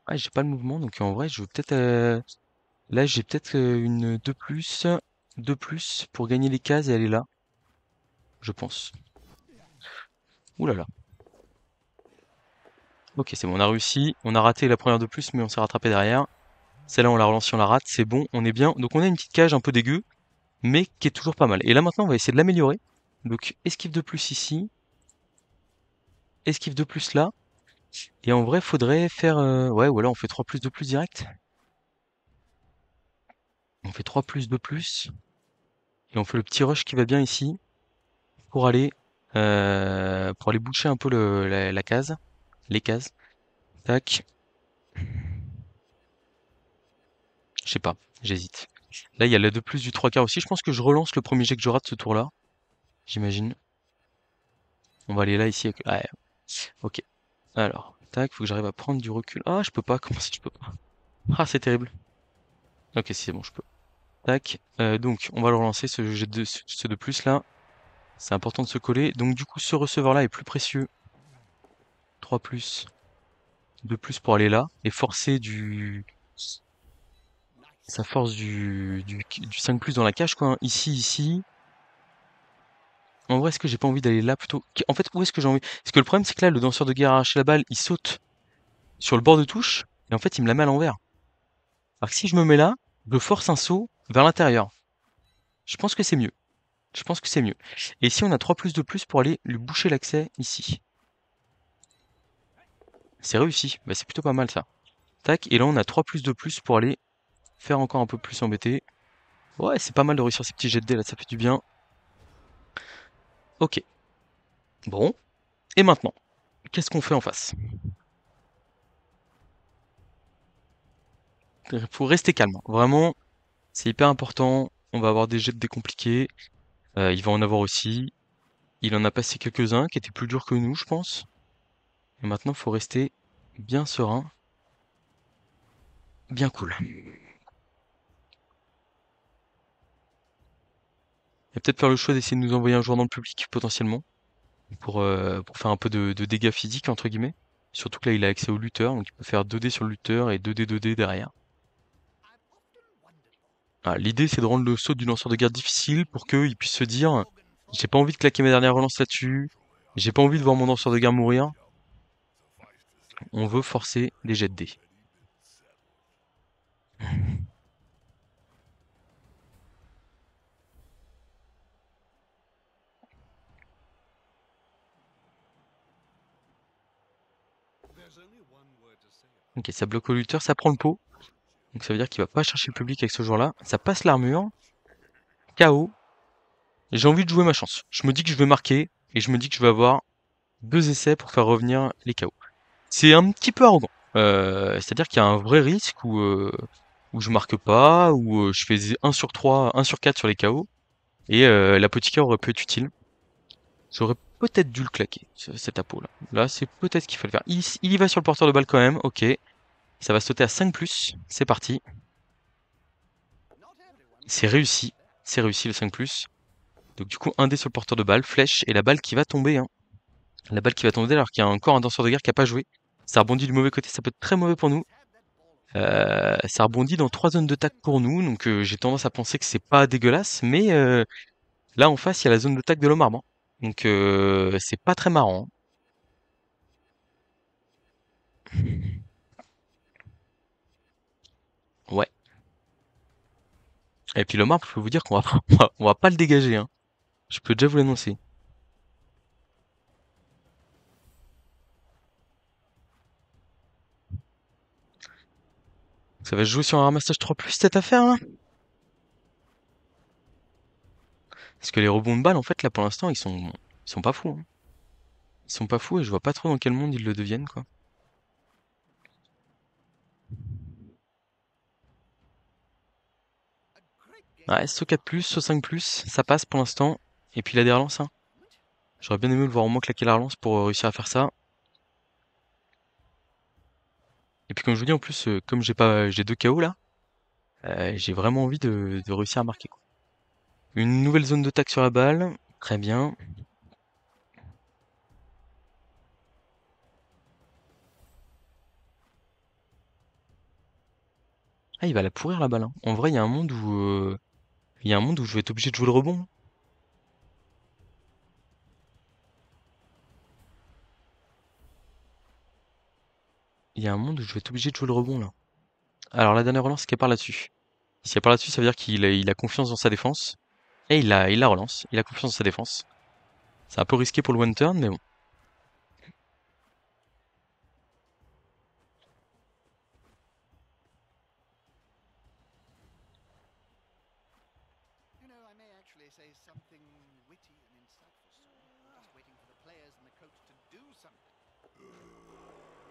Ouais, j'ai pas le mouvement, donc en vrai, je veux peut-être... Là, j'ai peut-être une 2+, pour gagner les cases et aller là, je pense. Ouh là là. Ok, c'est bon, on a réussi. On a raté la première 2+, mais on s'est rattrapé derrière. Celle-là, on l'a relancée, on la rate. C'est bon, on est bien. Donc on a une petite cage un peu dégueu, mais qui est toujours pas mal. Et là, maintenant, on va essayer de l'améliorer. Donc, esquive 2+ ici. Esquive 2+ là. Et en vrai, faudrait faire... Ouais, ou alors on fait 3+, 2+ direct. On fait 3+, 2+. Et on fait le petit rush qui va bien ici. Pour aller boucher un peu la case. Les cases. Tac. Je sais pas, j'hésite. Là, il y a la 2+ du 3/4 aussi. Je pense que je relance le premier jet que je rate ce tour-là. J'imagine. On va aller là, ici. Ouais, ok. Alors, tac, faut que j'arrive à prendre du recul. Ah, je peux pas. Comment ça, je peux pas? Ah, c'est terrible. Ok, si, c'est bon, je peux. Tac. Donc, on va le relancer, ce jet de, ce 2+ là. C'est important de se coller. Donc, du coup, ce receveur-là est plus précieux. 3+, 2+ pour aller là. Et forcer du... Ça force du 5+ dans la cage, quoi, hein. Ici, ici. En vrai, est-ce que j'ai pas envie d'aller là plutôt? En fait, où est-ce que j'ai envie? Parce que le problème, c'est que là, le danseur de guerre arrache la balle, il saute sur le bord de touche, et en fait, il me la met à l'envers. Alors que si je me mets là, je force un saut vers l'intérieur. Je pense que c'est mieux. Je pense que c'est mieux. Et ici, on a 3+, 2+ pour aller lui boucher l'accès ici. C'est réussi. Bah, c'est plutôt pas mal, ça. Tac. Et là, on a 3+, 2+ pour aller faire encore un peu plus embêter. Ouais, c'est pas mal de réussir ces petits jets de dés, là, ça fait du bien. Ok. Bon. Et maintenant, qu'est-ce qu'on fait en face? Faut rester calme. Vraiment, c'est hyper important. On va avoir des jets de dés compliqués. Il va en avoir aussi. Il en a passé quelques-uns qui étaient plus durs que nous, je pense. Et maintenant, faut rester bien serein, bien cool. Et peut-être faire le choix d'essayer de nous envoyer un joueur dans le public, potentiellement, pour faire un peu de dégâts physiques, entre guillemets. Surtout que là, il a accès au lutteur, donc il peut faire 2D sur le lutteur et 2D derrière. Ah, l'idée, c'est de rendre le saut du lanceur de garde difficile pour qu'il puisse se dire, j'ai pas envie de claquer mes dernières relances là-dessus, j'ai pas envie de voir mon lanceur de garde mourir, on veut forcer des jets de dés. Ok, ça bloque au lutteur, ça prend le pot, donc ça veut dire qu'il va pas chercher le public avec ce joueur-là, ça passe l'armure, KO, j'ai envie de jouer ma chance. Je me dis que je vais marquer, et je me dis que je vais avoir 2 essais pour faire revenir les KO. C'est un petit peu arrogant. C'est-à-dire qu'il y a un vrai risque où je marque pas, où je fais 1 sur 3, 1 sur 4 sur les KO, et l'apothicaire aurait pu être utile. J'aurais peut-être dû le claquer, cet apo là. Là, c'est peut-être ce qu'il fallait faire. Il y va sur le porteur de balle quand même, ok. Ça va sauter à 5+, c'est parti. C'est réussi, le 5+. Donc du coup, un dé sur le porteur de balle, flèche, et la balle qui va tomber, hein. La balle qui va tomber alors qu'il y a encore un danseur de guerre qui a pas joué. Ça rebondit du mauvais côté, ça peut être très mauvais pour nous. Ça rebondit dans 3 zones de tac pour nous, donc j'ai tendance à penser que c'est pas dégueulasse, mais là en face il y a la zone de tac de l'homme armant. Donc c'est pas très marrant, hein. Ouais. Et puis l'homme arbre, je peux vous dire qu'on va, on va pas le dégager, hein. Je peux déjà vous l'annoncer. Ça va se jouer sur un ramassage 3+, cette affaire là? Parce que les rebonds de balles, en fait, là pour l'instant, ils sont pas fous, hein. Ils sont pas fous et je vois pas trop dans quel monde ils le deviennent, quoi. Ouais, saut 4+, saut 5+, ça passe pour l'instant. Et puis il a des relances, hein. J'aurais bien aimé le voir au moins claquer la relance pour réussir à faire ça. Et puis comme je vous dis, en plus, comme j'ai 2 KO là, j'ai vraiment envie de réussir à marquer, quoi. Une nouvelle zone de tac sur la balle, très bien. Ah, il va la pourrir la balle, hein. En vrai, il y a un monde où je vais être obligé de jouer le rebond. Il y a un monde où je vais être obligé de jouer le rebond là. Alors la dernière relance, c'est qu'elle part là-dessus. Si elle part là-dessus, ça veut dire qu'il a confiance dans sa défense. Et il la relance. Il a confiance dans sa défense. C'est un peu risqué pour le one turn, mais bon.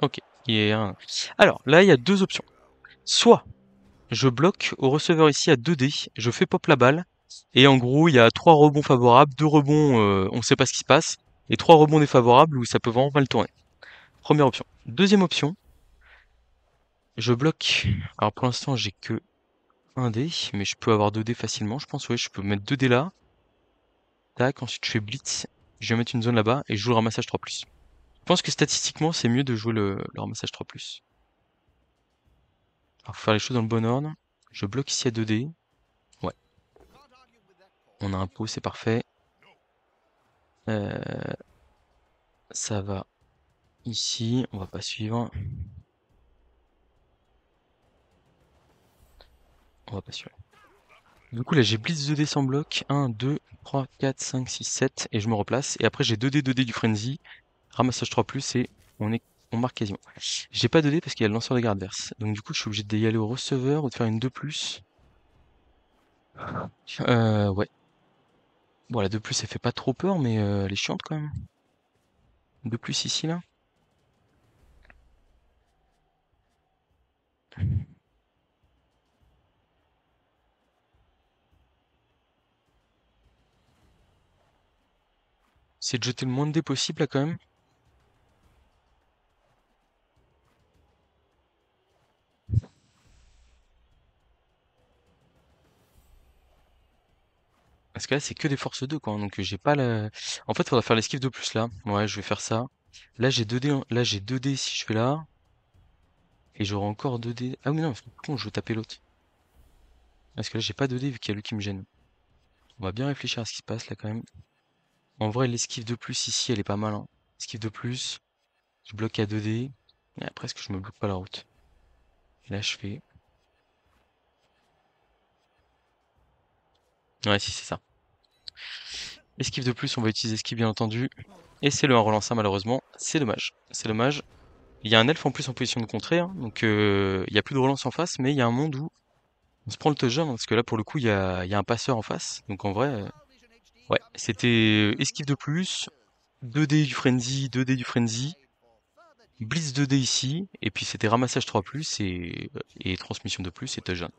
Ok. Alors là, il y a 2 options. Soit je bloque au receveur ici à 2D, je fais pop la balle, et en gros, il y a 3 rebonds favorables, 2 rebonds, on sait pas ce qui se passe, et 3 rebonds défavorables où ça peut vraiment mal tourner. Première option. Deuxième option, je bloque. Alors pour l'instant, j'ai que 1 dé, mais je peux avoir 2 dés facilement, je pense. Ouais, je peux mettre 2 dés là. Tac, ensuite je fais blitz. Je vais mettre une zone là-bas et je joue le ramassage 3+. Je pense que statistiquement, c'est mieux de jouer le ramassage 3+. Alors, faut faire les choses dans le bon ordre. Je bloque ici à 2 dés. Ouais, on a un pot, c'est parfait. Euh, Ça va ici, on va pas suivre. On va pas suivre. Du coup, là, j'ai blitz 2 dés sans bloc. 1, 2, 3, 4, 5, 6, 7. Et je me replace. Et après, j'ai 2 dés du frenzy. Ramassage 3+, et on marque quasiment. J'ai pas 2 dés parce qu'il y a le lanceur de garde adverse. Donc du coup, je suis obligé d'y aller au receveur ou de faire une 2+. Ouais. Bon, la 2+, elle fait pas trop peur, mais elle est chiante quand même. 2+ ici, là. C'est de jeter le moins de dés possible, là, quand même. Parce que là, c'est que des forces 2, quoi. Donc, j'ai pas la... En fait, faudra faire l'esquive de plus, là. Ouais, je vais faire ça. Là, j'ai 2 dés, là, j'ai 2 dés si je fais là. Et j'aurai encore 2 dés. Ah oui, non, c'est con, je veux taper l'autre. Parce que là, j'ai pas 2 dés vu qu'il y a lui qui me gêne. On va bien réfléchir à ce qui se passe, là, quand même. En vrai, l'esquive de plus, ici, elle est pas mal, hein. Esquive de plus. Je bloque à 2 dés. Et après, est-ce que je me bloque pas la route? Et là, je fais... Ouais, si, c'est ça. Esquive de plus, on va utiliser esquive, bien entendu. Et c'est le 1 relançant, malheureusement. C'est dommage. C'est dommage. Il y a un elfe en plus en position de contrer, hein, donc il y a plus de relance en face, mais il y a un monde où on se prend le touchdown, hein, parce que là pour le coup il y a un passeur en face, donc en vrai, ouais, c'était esquive de plus, 2D du frenzy, 2D du frenzy, blitz 2D ici, et puis c'était ramassage 3+, et transmission de plus et touchdown.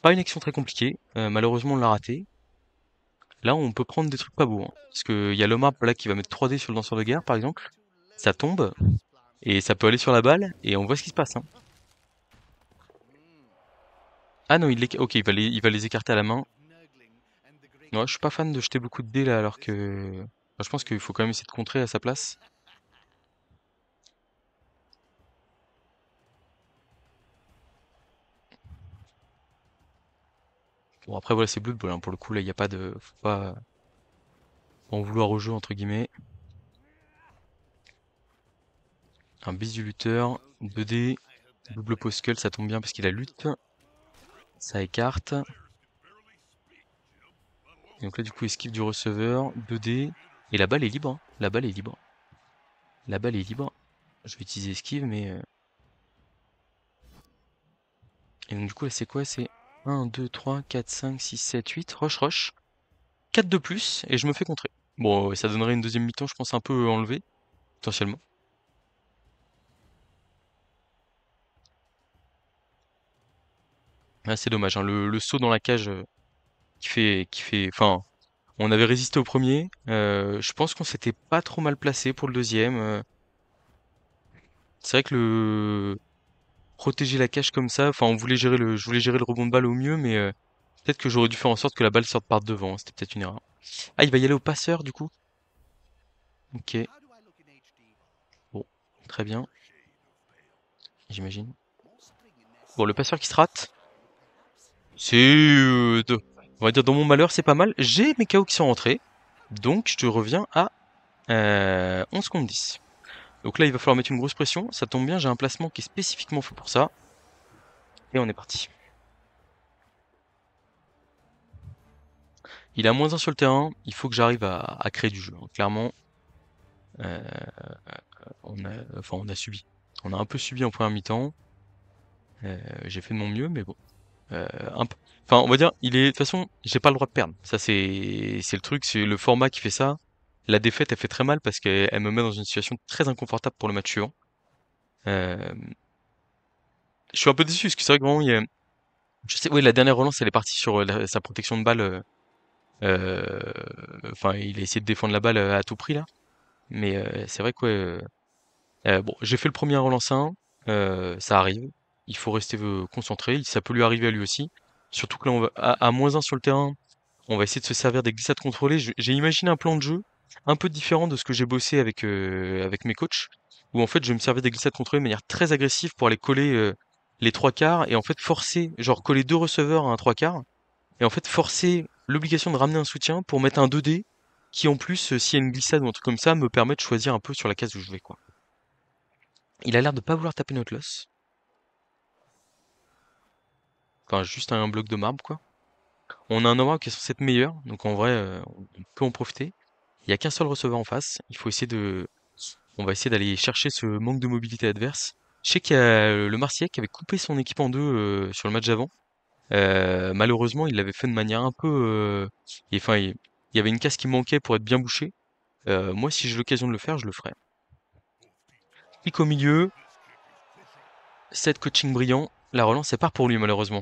Pas une action très compliquée, malheureusement on l'a raté. Là on peut prendre des trucs pas beaux, hein, parce qu'il y a le marbre là qui va mettre 3D sur le danseur de guerre par exemple, ça tombe, et ça peut aller sur la balle, et on voit ce qui se passe, hein. Ah non, ok, il va les écarter à la main. Ouais, je suis pas fan de jeter beaucoup de dés là, alors que enfin, je pense qu'il faut quand même essayer de contrer à sa place. Bon, après voilà, c'est Blood Bowl, hein, pour le coup là, il y a pas de, faut pas en vouloir au jeu entre guillemets. Un bis du lutteur, 2 dés, double poskull, ça tombe bien parce qu'il a lutte, ça écarte. Et donc là du coup esquive du receveur, 2 dés, et la balle est libre, hein. La balle est libre, la balle est libre. Je vais utiliser esquive, mais et donc du coup là c'est quoi? C'est 1, 2, 3, 4, 5, 6, 7, 8, rush rush. 4 de plus, et je me fais contrer. Bon, ça donnerait une deuxième mi-temps, je pense, un peu enlevée, potentiellement. Ah, c'est dommage, hein, le saut dans la cage enfin, on avait résisté au premier. Je pense qu'on s'était pas trop mal placé pour le deuxième. C'est vrai que le protéger la cage comme ça, enfin, je voulais gérer le rebond de balle au mieux, mais peut-être que j'aurais dû faire en sorte que la balle sorte par devant, hein. C'était peut-être une erreur. Ah, il va y aller au passeur du coup. Ok, bon, très bien, j'imagine. Bon, le passeur qui se rate. C'est, on va dire, dans mon malheur, c'est pas mal. J'ai mes KO qui sont rentrés. Donc, je te reviens à 11 contre 10. Donc là, il va falloir mettre une grosse pression. Ça tombe bien, j'ai un placement qui est spécifiquement fait pour ça. Et on est parti. Il a -1 sur le terrain. Il faut que j'arrive à créer du jeu, hein. Clairement, euh, on a subi. On a un peu subi en première mi-temps. J'ai fait de mon mieux, mais bon. Euh, enfin, on va dire, de toute façon, j'ai pas le droit de perdre. Ça, c'est le truc, c'est le format qui fait ça. La défaite, elle fait très mal parce qu'elle me met dans une situation très inconfortable pour le match suivant. Euh, je suis un peu déçu parce que c'est vrai que vraiment, je sais, oui, la dernière relance, elle est partie sur sa protection de balle. Euh, Enfin, il a essayé de défendre la balle à tout prix là. Mais c'est vrai que ouais, bon, j'ai fait le premier relance 1, ça arrive. Il faut rester concentré. Ça peut lui arriver à lui aussi. Surtout que là, à -1 sur le terrain. On va essayer de se servir des glissades contrôlées. J'ai imaginé un plan de jeu un peu différent de ce que j'ai bossé avec mes coachs, où en fait je vais me servir des glissades contrôlées de manière très agressive pour aller coller les trois quarts et en fait forcer, genre coller deux receveurs à un trois quarts, et en fait forcer l'obligation de ramener un soutien pour mettre un 2D qui en plus, s'il y a une glissade ou un truc comme ça, me permet de choisir un peu sur la case où je vais quoi. Il a l'air de pas vouloir taper notre loss. Enfin, juste un bloc de marbre quoi. On a un endroit qui est censé être meilleur, donc en vrai, on peut en profiter. Il y a qu'un seul receveur en face. On va essayer d'aller chercher ce manque de mobilité adverse. Je sais qu'il y a le Marseillais qui avait coupé son équipe en deux sur le match d'avant. Malheureusement, il l'avait fait de manière un peu, enfin, il Il y avait une case qui manquait pour être bien bouchée. Moi, si j'ai l'occasion de le faire, je le ferai. Clic au milieu, 7 coaching brillant. La relance, c'est part pour lui, malheureusement.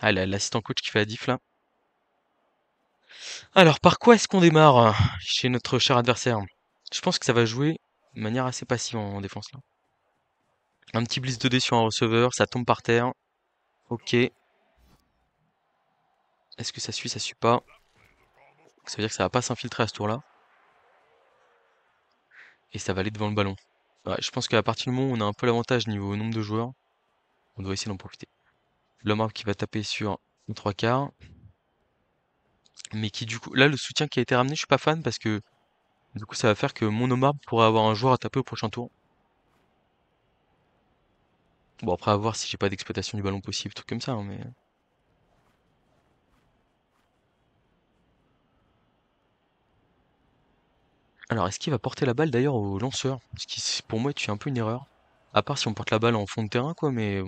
Ah, l'assistant coach qui fait la diff, là. Alors, par quoi est-ce qu'on démarre chez notre cher adversaire? Je pense que ça va jouer de manière assez passive en défense, là. Un petit blitz 2D sur un receveur, ça tombe par terre. Ok. Est-ce que ça suit? Ça suit pas. Ça veut dire que ça va pas s'infiltrer à ce tour-là. Et ça va aller devant le ballon. Ouais, je pense qu'à partir du moment où on a un peu l'avantage niveau nombre de joueurs, on doit essayer d'en profiter. L'homme qui va taper sur les trois quarts. Mais qui du coup, là le soutien qui a été ramené, je suis pas fan parce que du coup ça va faire que mon Omar pourra avoir un joueur à taper au prochain tour. Bon après à voir si j'ai pas d'exploitation du ballon possible, truc comme ça, hein, mais. Alors est-ce qu'il va porter la balle d'ailleurs au lanceur? Ce qui pour moi est un peu une erreur. À part si on porte la balle en fond de terrain quoi, mais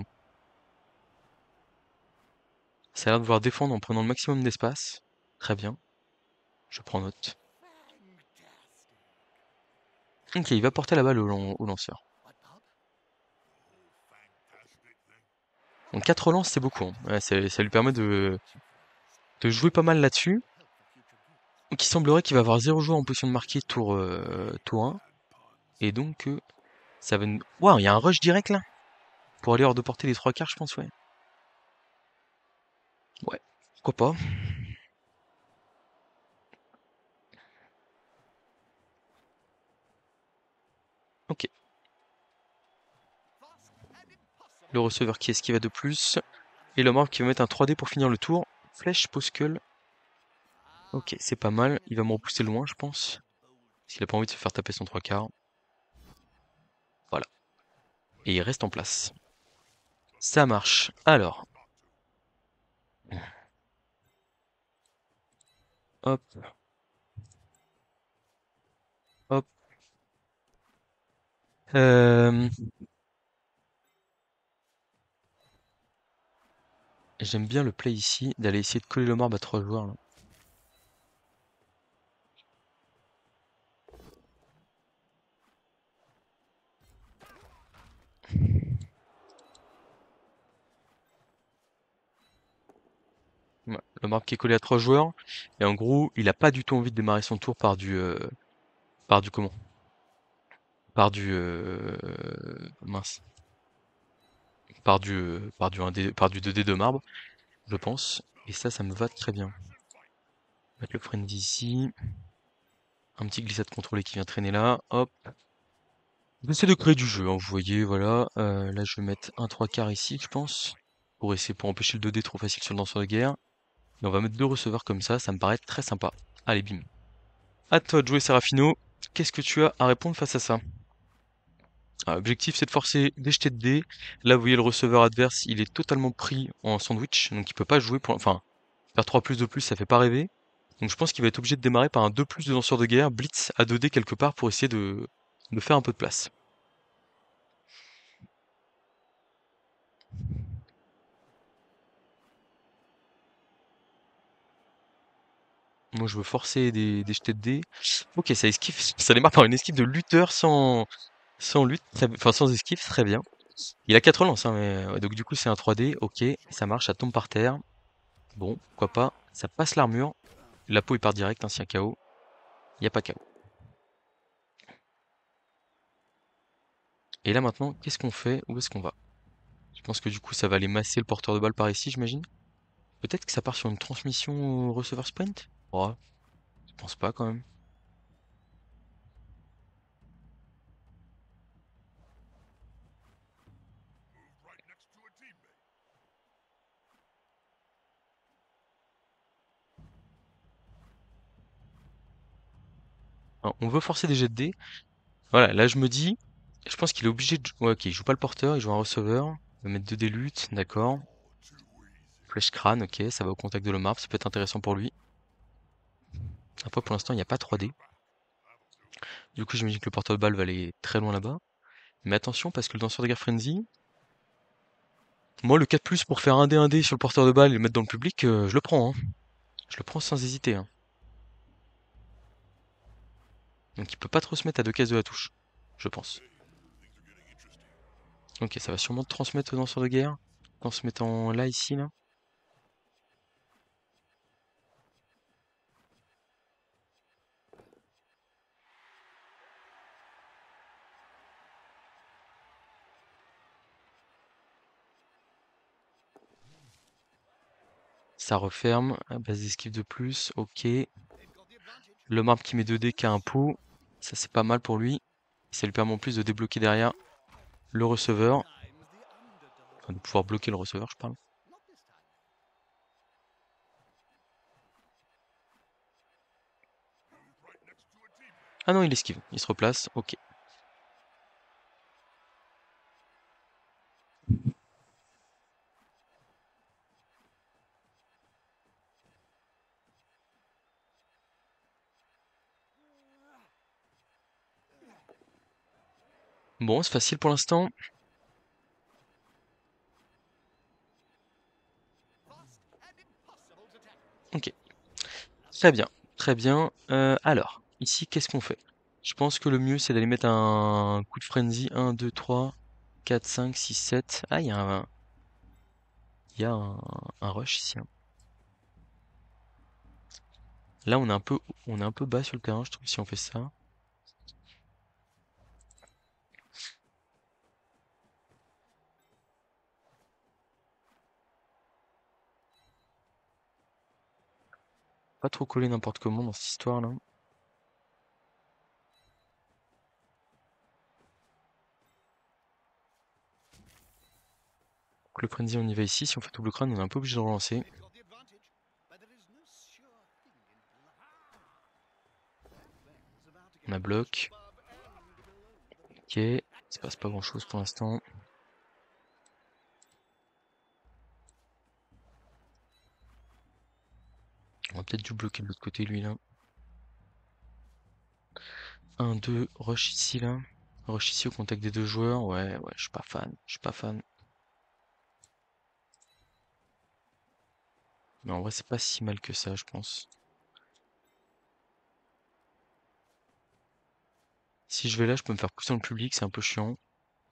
ça a l'air de vouloir défendre en prenant le maximum d'espace. Très bien, je prends note. Ok, il va porter la balle au lanceur. Donc 4 relances c'est beaucoup, hein. Ouais, ça lui permet de jouer pas mal là-dessus. Donc il semblerait qu'il va avoir 0 joueur en position de marquer tour 1. Et donc ça va... Waouh, il y a un rush direct là? Pour aller hors de portée des trois quarts, je pense, ouais. Ouais, pourquoi pas. Ok. Le receveur qui esquive de plus. Et le marque qui va mettre un 3D pour finir le tour. Flèche, poscule. Ok, c'est pas mal. Il va me repousser loin, je pense. S'il a pas envie de se faire taper son trois quarts. Voilà. Et il reste en place. Ça marche. Alors. Hop, hop. Euh, J'aime bien le play ici, d'aller essayer de coller le marbre à trois joueurs là. Ouais, le marbre qui est collé à trois joueurs. Et en gros, il a pas du tout envie de démarrer son tour par du comment? Mince. Par du 2D de marbre, je pense. Et ça me va très bien. Mettre le frenzy ici. Un petit glissade contrôlé qui vient traîner là. Hop. J'essaie de créer du jeu, hein, vous voyez, voilà. Là, je vais mettre un trois quarts ici, je pense. Pour empêcher le 2D trop facile sur le danseur de guerre. Et on va mettre deux receveurs comme ça me paraît très sympa. Allez, bim. À toi de jouer, Serafino. Qu'est-ce que tu as à répondre face à ça? L'objectif, c'est de forcer des jetés de dés. Là, vous voyez le receveur adverse, il est totalement pris en sandwich, donc il peut pas jouer Enfin, faire 3 plus de plus, ça fait pas rêver. Donc je pense qu'il va être obligé de démarrer par un 2 plus de lanceur de guerre, blitz à 2D quelque part pour essayer de faire un peu de place. Moi, je veux forcer des jetés de dés. Ok, ça esquive, ça démarre par une esquive de lutteur sans lutte, enfin sans esquive, très bien. Il a 4 relances, hein, mais ouais, donc du coup c'est un 3D, ok, ça marche, ça tombe par terre. Bon, pourquoi pas, ça passe l'armure. La peau il part direct, hein, s'il y a KO. Il n'y a pas KO. Et là maintenant, qu'est-ce qu'on fait? Où est-ce qu'on va? Je pense que du coup ça va aller masser le porteur de balle par ici, j'imagine. Peut-être que ça part sur une transmission au receveur sprint? Ouais, je pense pas quand même. Alors, on veut forcer des jets de dés. Voilà, là je me dis, je pense qu'il est obligé de... Ouais, ok, il joue pas le porteur, il joue un receveur. Il va mettre deux dés lutte, d'accord. Flèche crâne, ok, ça va au contact de l'Omar, ça peut être intéressant pour lui. Après pour l'instant il n'y a pas 3D. Du coup j'imagine que le porteur de balle va aller très loin là-bas. Mais attention parce que le danseur de guerre frenzy, moi le 4 plus pour faire un d sur le porteur de balle et le mettre dans le public, je le prends, hein. Je le prends sans hésiter, hein. Donc il peut pas trop se mettre à 2 cases de la touche, je pense. Ok, ça va sûrement transmettre aux danseurs de guerre. En se mettant là, ici, là. Ça referme. À base d'esquive de plus. Ok. Le marbre qui met 2 dés qui a un pot. Ça c'est pas mal pour lui. Ça lui permet en plus de débloquer derrière le receveur. Enfin, de pouvoir bloquer le receveur, je parle. Ah non, il esquive. Il se replace. Ok. Bon, c'est facile pour l'instant. Ok. Très bien. Très bien. Alors, ici, qu'est-ce qu'on fait? Je pense que le mieux, c'est d'aller mettre un coup de frenzy. 1, 2, 3, 4, 5, 6, 7. Ah, il y a un rush ici, hein. Là, on est un peu bas sur le terrain, je trouve, si on fait ça. Pas trop coller n'importe comment dans cette histoire-là. Donc le frenzy, on y va ici. Si on fait double crâne, on est un peu obligé de relancer. On a bloc. Ok. Il se passe pas grand-chose pour l'instant. On va peut-être dû bloquer de l'autre côté, lui, là. 1, 2, rush ici, là. Rush ici au contact des 2 joueurs. Ouais, ouais, je suis pas fan. Je suis pas fan. Mais en vrai, c'est pas si mal que ça, je pense. Si je vais là, je peux me faire pousser dans le public, c'est un peu chiant.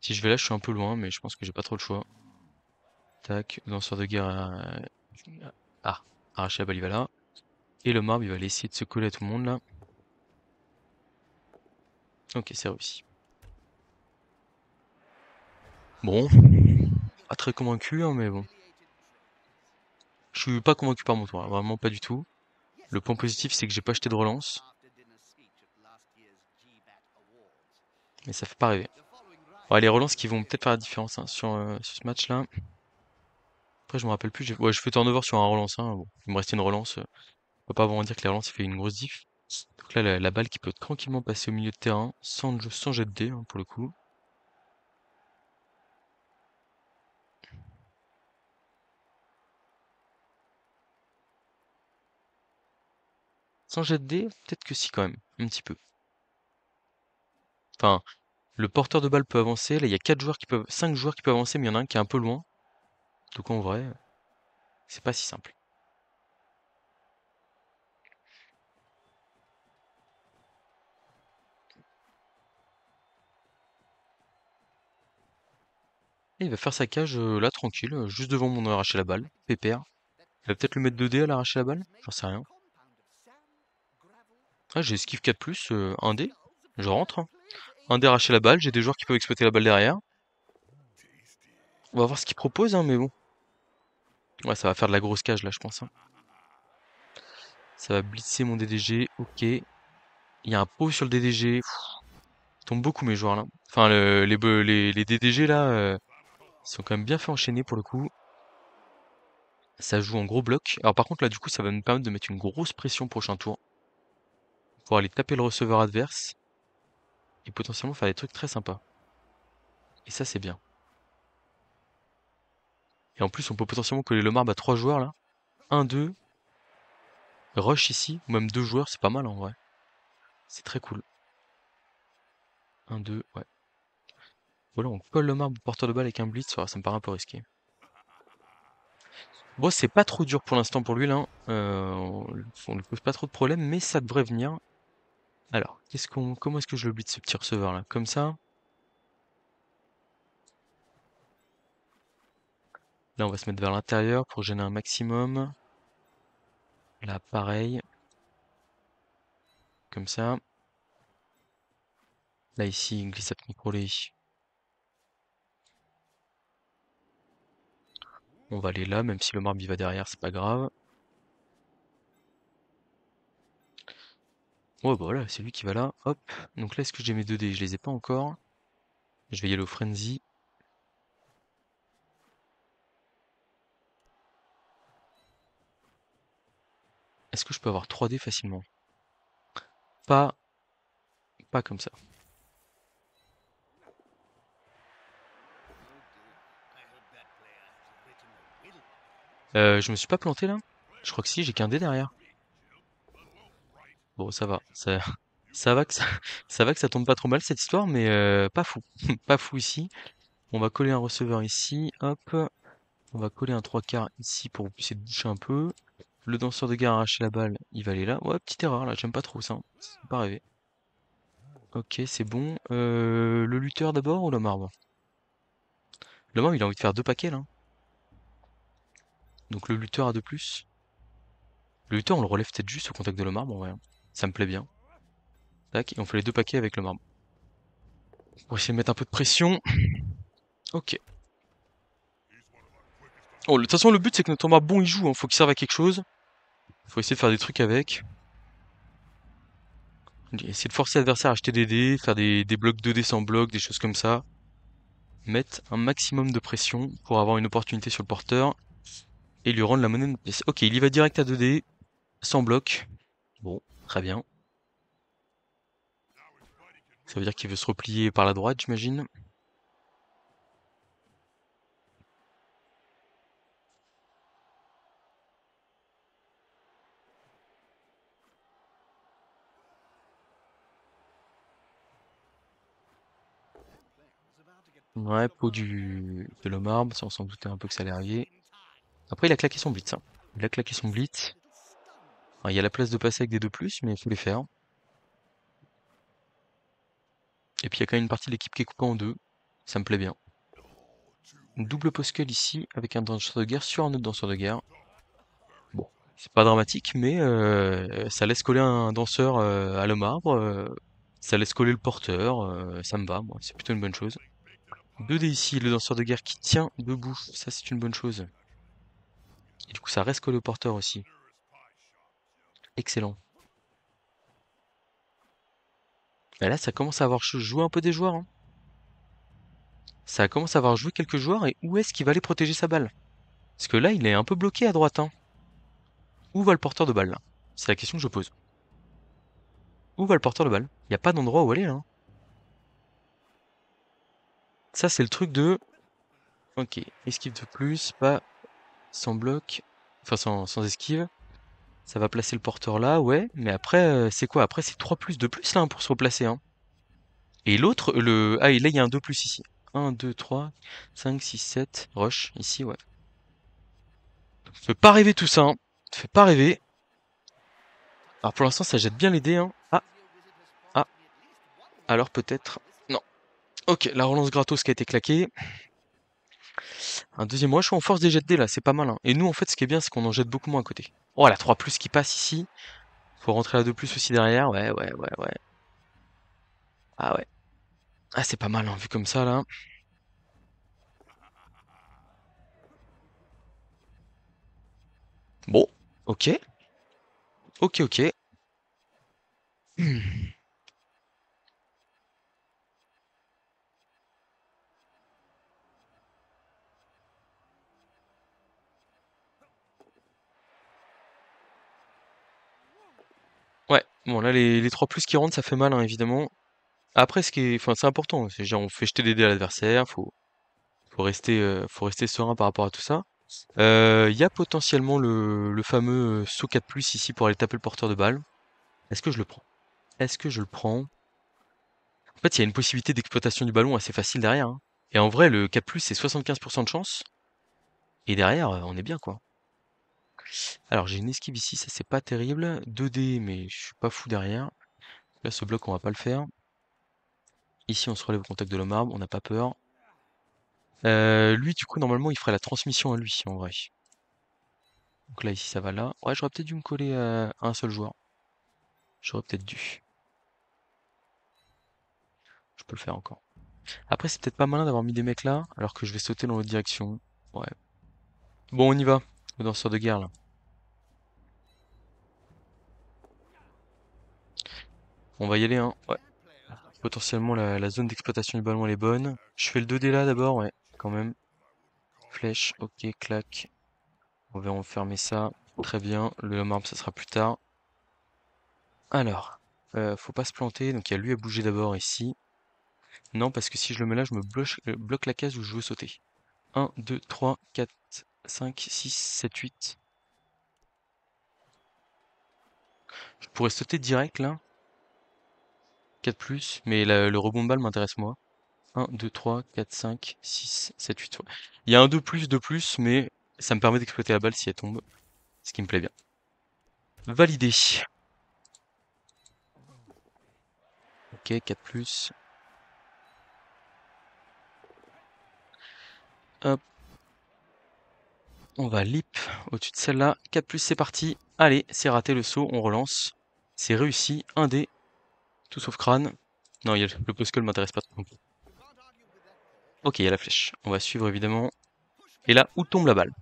Si je vais là, je suis un peu loin, mais je pense que j'ai pas trop le choix. Tac, lanceur de guerre Ah, arracher la balle, il va là. Et le marbre, il va aller essayer de se coller à tout le monde, là. Ok, c'est réussi. Bon, pas très convaincu, hein, mais bon. Je suis pas convaincu par mon tour, hein, vraiment pas du tout. Le point positif, c'est que j'ai pas acheté de relance. Mais ça fait pas rêver. Ouais, les relances qui vont peut-être faire la différence, hein, sur ce match-là. Après, je me rappelle plus. Ouais, je fais turnover sur un relance, hein. Bon, il me restait une relance. On peut pas vraiment dire que les relances, ça fait une grosse diff. Donc là, la balle qui peut tranquillement passer au milieu de terrain, sans jet de dés, hein, pour le coup. Sans jet de dés, peut-être que si quand même, un petit peu. Enfin, le porteur de balle peut avancer. Là, il y a 5 joueurs qui peuvent avancer, mais il y en a un qui est un peu loin. Donc en vrai, c'est pas si simple. Et il va faire sa cage là, tranquille, juste devant mon arraché la balle. Pépère. Il va peut-être le mettre 2D à l'arracher la balle. J'en sais rien. Ah, j'ai esquive 4+, 1D. Je rentre, hein. 1D arracher la balle. J'ai des joueurs qui peuvent exploiter la balle derrière. On va voir ce qu'il propose, hein, mais bon. Ouais, ça va faire de la grosse cage là, je pense, hein. Ça va blitzer mon DDG. Ok. Il y a un pot sur le DDG. Ils tombent beaucoup mes joueurs là. Enfin, les DDG là, ils sont quand même bien fait enchaîner pour le coup. Ça joue en gros bloc. Alors par contre là du coup ça va nous permettre de mettre une grosse pression prochain tour. Pour aller taper le receveur adverse. Et potentiellement faire des trucs très sympas. Et ça c'est bien. Et en plus on peut potentiellement coller le marbre à 3 joueurs là. 1, 2. Rush ici. Ou même 2 joueurs, c'est pas mal en vrai. C'est très cool. 1, 2, ouais. Voilà, on colle le marbre au porteur de balle avec un blitz. Ça me paraît un peu risqué. Bon, c'est pas trop dur pour l'instant pour lui là, hein. On lui pose pas trop de problèmes, mais ça devrait venir. Alors, comment est-ce que je le blitz ce petit receveur là? Comme ça. Là, on va se mettre vers l'intérieur pour gêner un maximum. Là, pareil, comme ça. Là, ici, une glissade contrôlée. On va aller là, même si le marbre il va derrière, c'est pas grave. Ouais, bah voilà, c'est lui qui va là. Hop. Donc là, est-ce que j'ai mes 2D? Je les ai pas encore. Je vais y aller au frenzy. Est-ce que je peux avoir 3D facilement? Pas, pas comme ça. Je me suis pas planté là? Je crois que si, j'ai qu'un D derrière. Bon, ça va. Ça va que ça, ça va que ça tombe pas trop mal cette histoire, mais pas fou. Pas fou ici. On va coller un receveur ici. Hop. On va coller un 3/4 ici pour que vous puissiez boucher un peu. Le danseur de guerre a arraché la balle, il va aller là. Ouais, petite erreur là, j'aime pas trop ça. C'est pas rêvé. Ok, c'est bon. Le lutteur d'abord ou le marbre? Le marbre, il a envie de faire 2 paquets là. Donc le lutteur a 2+. Le lutteur, on le relève peut-être juste au contact de le marbre en vrai, hein. Ça me plaît bien. Tac, et on fait les 2 paquets avec le marbre. On va essayer de mettre un peu de pression. Ok. Oh, de toute façon, le but c'est que notre marbre bon il joue, hein. Faut qu'il serve à quelque chose. Faut essayer de faire des trucs avec. Essayer de forcer l'adversaire à acheter des dés, faire des blocs 2D sans bloc, des choses comme ça. Mettre un maximum de pression pour avoir une opportunité sur le porteur et lui rendre la monnaie de pièce. Ok, il y va direct à 2D, sans bloc. Bon, très bien. Ça veut dire qu'il veut se replier par la droite, j'imagine. Ouais, de le marbre, ça on s'en doutait un peu que ça allait arriver. Après, il a claqué son blitz, hein. Il a claqué son blitz. Enfin, il y a la place de passer avec des 2+, mais il faut les faire. Et puis il y a quand même une partie de l'équipe qui est coupée en deux. Ça me plaît bien. Une double post-kill ici, avec un danseur de guerre sur un autre danseur de guerre. Bon, c'est pas dramatique, mais ça laisse coller un danseur à le marbre. Ça laisse coller le porteur. Ça me va, moi. C'est plutôt une bonne chose. 2D ici, le danseur de guerre qui tient debout. Ça, c'est une bonne chose. Et du coup, ça reste collé au porteur aussi. Excellent. Et là, ça commence à avoir joué un peu des joueurs, hein. Ça commence à avoir joué quelques joueurs. Et où est-ce qu'il va aller protéger sa balle? Parce que là, il est un peu bloqué à droite, hein. Où va le porteur de balle, là? C'est la question que je pose. Où va le porteur de balle? Il n'y a pas d'endroit où aller, là, hein. Ça, c'est le truc de... Ok, esquive de plus, pas sans bloc, enfin sans esquive. Ça va placer le porteur là, ouais. Mais après, c'est quoi? Après, c'est 3+, 2+, là, hein, pour se replacer, hein. Et l'autre, Ah, et là, il y a un 2+ ici. 1, 2, 3, 5, 6, 7. Rush, ici, ouais. Ça fait pas rêver tout ça, hein. Ça fait pas rêver. Alors pour l'instant, ça jette bien les dés, hein. Ah, ah, alors peut-être... Non. Ok, la relance gratos qui a été claquée. Un deuxième rush, on force des jets de dés là, c'est pas mal, hein. Et nous, en fait, ce qui est bien, c'est qu'on en jette beaucoup moins à côté. Oh, la 3+ qui passe ici. Faut rentrer la 2+ aussi derrière. Ouais, ouais, ouais, ouais. Ah ouais. Ah, c'est pas mal, hein, vu comme ça, là. Bon, ok. Ok, ok. Hmm. Ouais, bon, là, les 3+ qui rentrent, ça fait mal, hein, évidemment. Après, enfin, c'est important. C'est genre, on fait jeter des dés à l'adversaire. Faut rester serein par rapport à tout ça. Il y a potentiellement le fameux saut 4+ ici pour aller taper le porteur de balle. Est-ce que je le prends? Est-ce que je le prends? En fait, il y a une possibilité d'exploitation du ballon assez facile derrière, hein. Et en vrai, le 4+, c'est 75% de chance. Et derrière, on est bien, quoi. Alors j'ai une esquive ici, ça c'est pas terrible. 2D, mais je suis pas fou derrière. Là, ce bloc, on va pas le faire. Ici, on se relève au contact de l'homme arbre, on n'a pas peur. Lui, du coup, normalement, il ferait la transmission à lui, en vrai. Donc là, ici, ça va là. Ouais, j'aurais peut-être dû me coller à un seul joueur. J'aurais peut-être dû. Je peux le faire encore. Après, c'est peut-être pas malin d'avoir mis des mecs là, alors que je vais sauter dans l'autre direction. Ouais. Bon, on y va. Le danseur de guerre, là. On va y aller, hein. Ouais. Potentiellement, la zone d'exploitation du ballon, elle est bonne. Je fais le 2D là, d'abord, ouais. Quand même. Flèche, ok, clac. On va enfermer ça. Très bien. Le marbre, ça sera plus tard. Alors, faut pas se planter. Donc, il y a lui à bouger d'abord ici. Non, parce que si je le mets là, je me bloque la case où je veux sauter. 1, 2, 3, 4, 5, 6, 7, 8. Je pourrais sauter direct là. 4 plus, mais le rebond de balle m'intéresse moi. 1, 2, 3, 4, 5, 6, 7, 8. Ouais. Il y a un 2 plus, mais ça me permet d'exploiter la balle si elle tombe. Ce qui me plaît bien. Validé. Ok, 4 plus. Hop. On va lip au-dessus de celle-là. 4 plus, c'est parti. Allez, c'est raté le saut, on relance. C'est réussi. 1 dé. Tout sauf crâne. Non, le puzzle m'intéresse pas trop. Ok, il y a la flèche. On va suivre évidemment. Et là, où tombe la balle?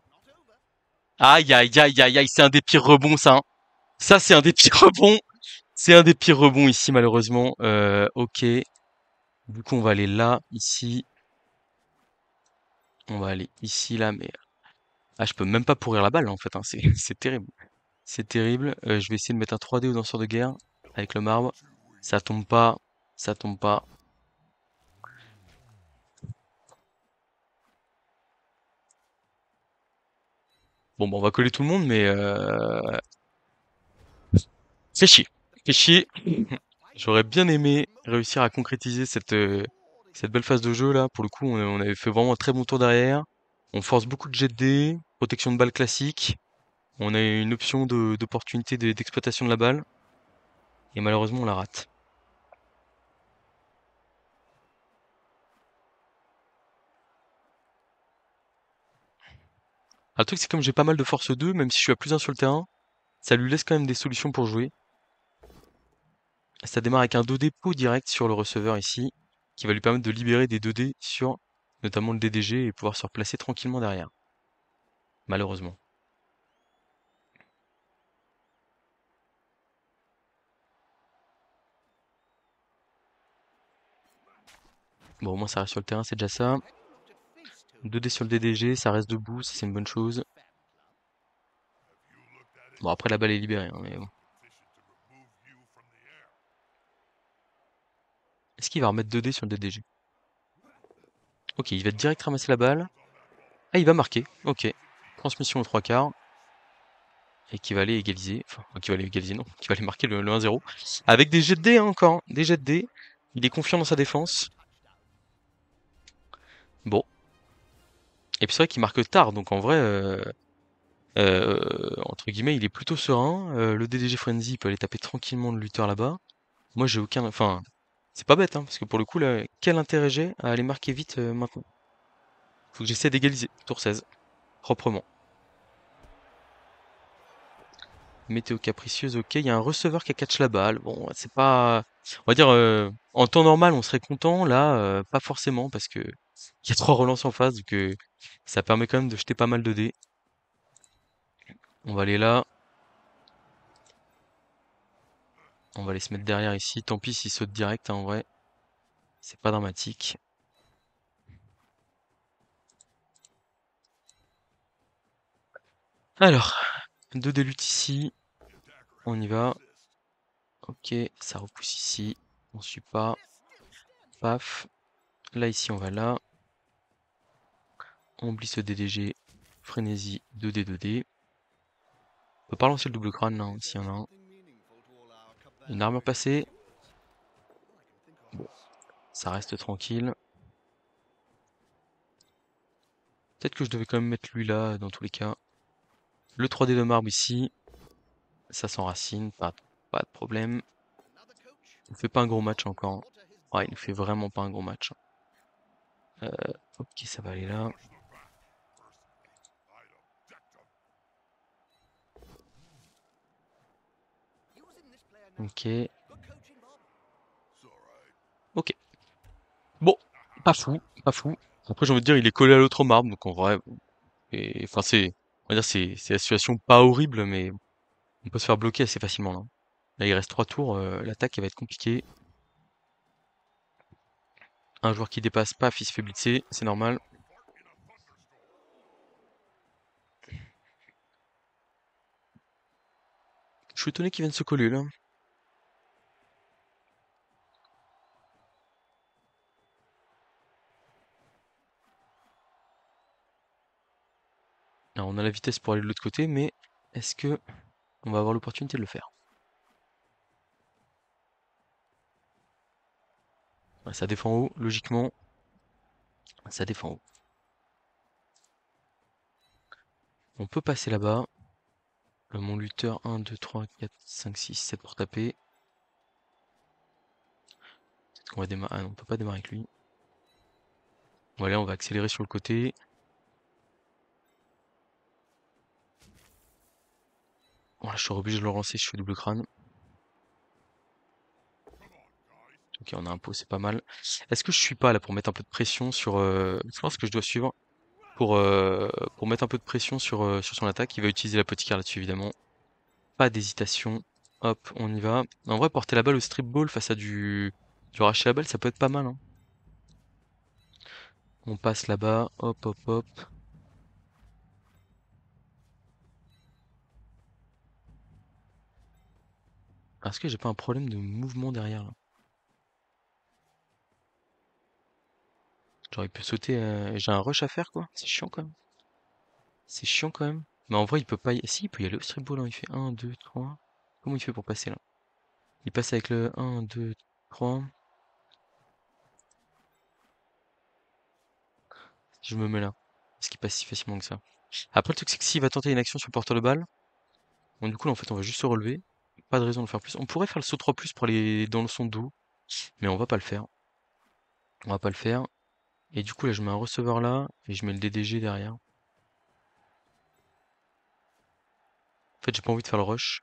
Aïe, aïe, aïe, aïe, aïe, c'est un des pires rebonds, ça, hein. Ça, c'est un des pires rebonds. C'est un des pires rebonds ici, malheureusement. Ok. Du coup, on va aller là, ici. On va aller ici, là, mais... Ah, je peux même pas pourrir la balle, en fait, hein. C'est c'est terrible. C'est terrible. Je vais essayer de mettre un 3D au danseur de guerre avec le marbre. Ça tombe pas. Ça tombe pas. Bon, bah, on va coller tout le monde, mais... C'est chier. C'est chier. J'aurais bien aimé réussir à concrétiser cette belle phase de jeu là. Pour le coup, on avait fait vraiment un très bon tour derrière. On force beaucoup de jet de dés, protection de balle classique. On a une option d'opportunité d'exploitation de la balle. Et malheureusement, on la rate. Ah, le truc, c'est comme j'ai pas mal de force 2, même si je suis à plus 1 sur le terrain, ça lui laisse quand même des solutions pour jouer. Ça démarre avec un 2D pot direct sur le receveur ici, qui va lui permettre de libérer des 2D sur notamment le DDG et pouvoir se replacer tranquillement derrière. Malheureusement. Bon, au moins ça reste sur le terrain, c'est déjà ça. 2D sur le DDG, ça reste debout, ça c'est une bonne chose. Bon, après la balle est libérée, hein, mais bon. Est-ce qu'il va remettre 2D sur le DDG? Ok, il va direct ramasser la balle. Ah, il va marquer, ok. Transmission aux 3/4. Et qui va aller égaliser, enfin, qui va aller égaliser, non, qui va aller marquer le 1-0. Avec des jets de dés, hein, encore, hein, des jets de dés. Il est confiant dans sa défense. Bon. Et puis c'est vrai qu'il marque tard, donc en vrai, entre guillemets, il est plutôt serein. Le DDG Frenzy peut aller taper tranquillement le lutteur là-bas. Moi, j'ai aucun... Enfin, c'est pas bête, hein, parce que pour le coup, là, quel intérêt j'ai à aller marquer vite maintenant? Faut que j'essaie d'égaliser. Tour 16. Proprement. Météo capricieuse, ok. Il y a un receveur qui a catch la balle. Bon, c'est pas... On va dire, en temps normal, on serait content. Là, pas forcément, parce que il y a 3 relances en face, donc ça permet quand même de jeter pas mal de dés. On va aller là. On va aller se mettre derrière ici. Tant pis s'il saute direct, hein, en vrai. C'est pas dramatique. Alors, 2 D lutte ici. On y va. Ok, ça repousse ici. On suit pas. Paf. Là, ici, on va là. On oublie ce DDG. Frénésie, 2D, 2D. On peut pas lancer le double crâne là, hein, s'il y en a un. Une armure passée. Bon, ça reste tranquille. Peut-être que je devais quand même mettre lui là, dans tous les cas. Le 3D de marbre ici, ça s'enracine, pas de problème. Il ne fait pas un gros match encore. Ouais, il ne fait vraiment pas un gros match. Ok, ça va aller là. Ok. Ok. Bon, pas fou, pas fou. Après, j'ai envie de dire, il est collé à l'autre marbre, donc en vrai, enfin, on va dire, c'est la situation pas horrible, mais on peut se faire bloquer assez facilement là. Là, il reste 3 tours, l'attaque, elle va être compliquée. Un joueur qui dépasse, paf, il se fait blitzer, c'est normal. Je suis étonné qu'il vienne se coller là. Alors, on a la vitesse pour aller de l'autre côté, mais est-ce que on va avoir l'opportunité de le faire? Ouais, ça défend haut, logiquement, ça défend haut. On peut passer là-bas. Mon lutteur 1, 2, 3, 4, 5, 6, 7 pour taper. Peut-être qu'on va démarrer. Ah non, on peut pas démarrer avec lui. Voilà, on va accélérer sur le côté. Voilà, je serai obligé de le relancer si je fais double crâne. Ok, on a un pot, c'est pas mal. Est-ce que je suis pas là pour mettre un peu de pression sur... Je pense que je dois suivre pour mettre un peu de pression sur son attaque. Il va utiliser l'apothicaire là-dessus, évidemment. Pas d'hésitation. Hop, on y va. En vrai, porter la balle au strip ball face à du arracher la balle, ça peut être pas mal, hein. On passe là-bas. Hop, hop, hop. Est-ce que j'ai pas un problème de mouvement derrière là? J'aurais pu sauter. J'ai un rush à faire, quoi. C'est chiant quand même. C'est chiant quand même. Mais en vrai, il peut pas y... Si, il peut y aller au strip ball, hein. Il fait un, 2, 3. Comment il fait pour passer là? Il passe avec le un, 2, 3. Si je me mets là. Est-ce qu'il passe si facilement que ça? Après, le truc, c'est que s'il va tenter une action sur le porteur de balle, bon, du coup, là, en fait, on va juste se relever. Pas de raison de le faire plus. On pourrait faire le saut 3+ pour aller dans son dos, mais on va pas le faire. On va pas le faire. Et du coup, là, je mets un receveur là, et je mets le DDG derrière. En fait, j'ai pas envie de faire le rush.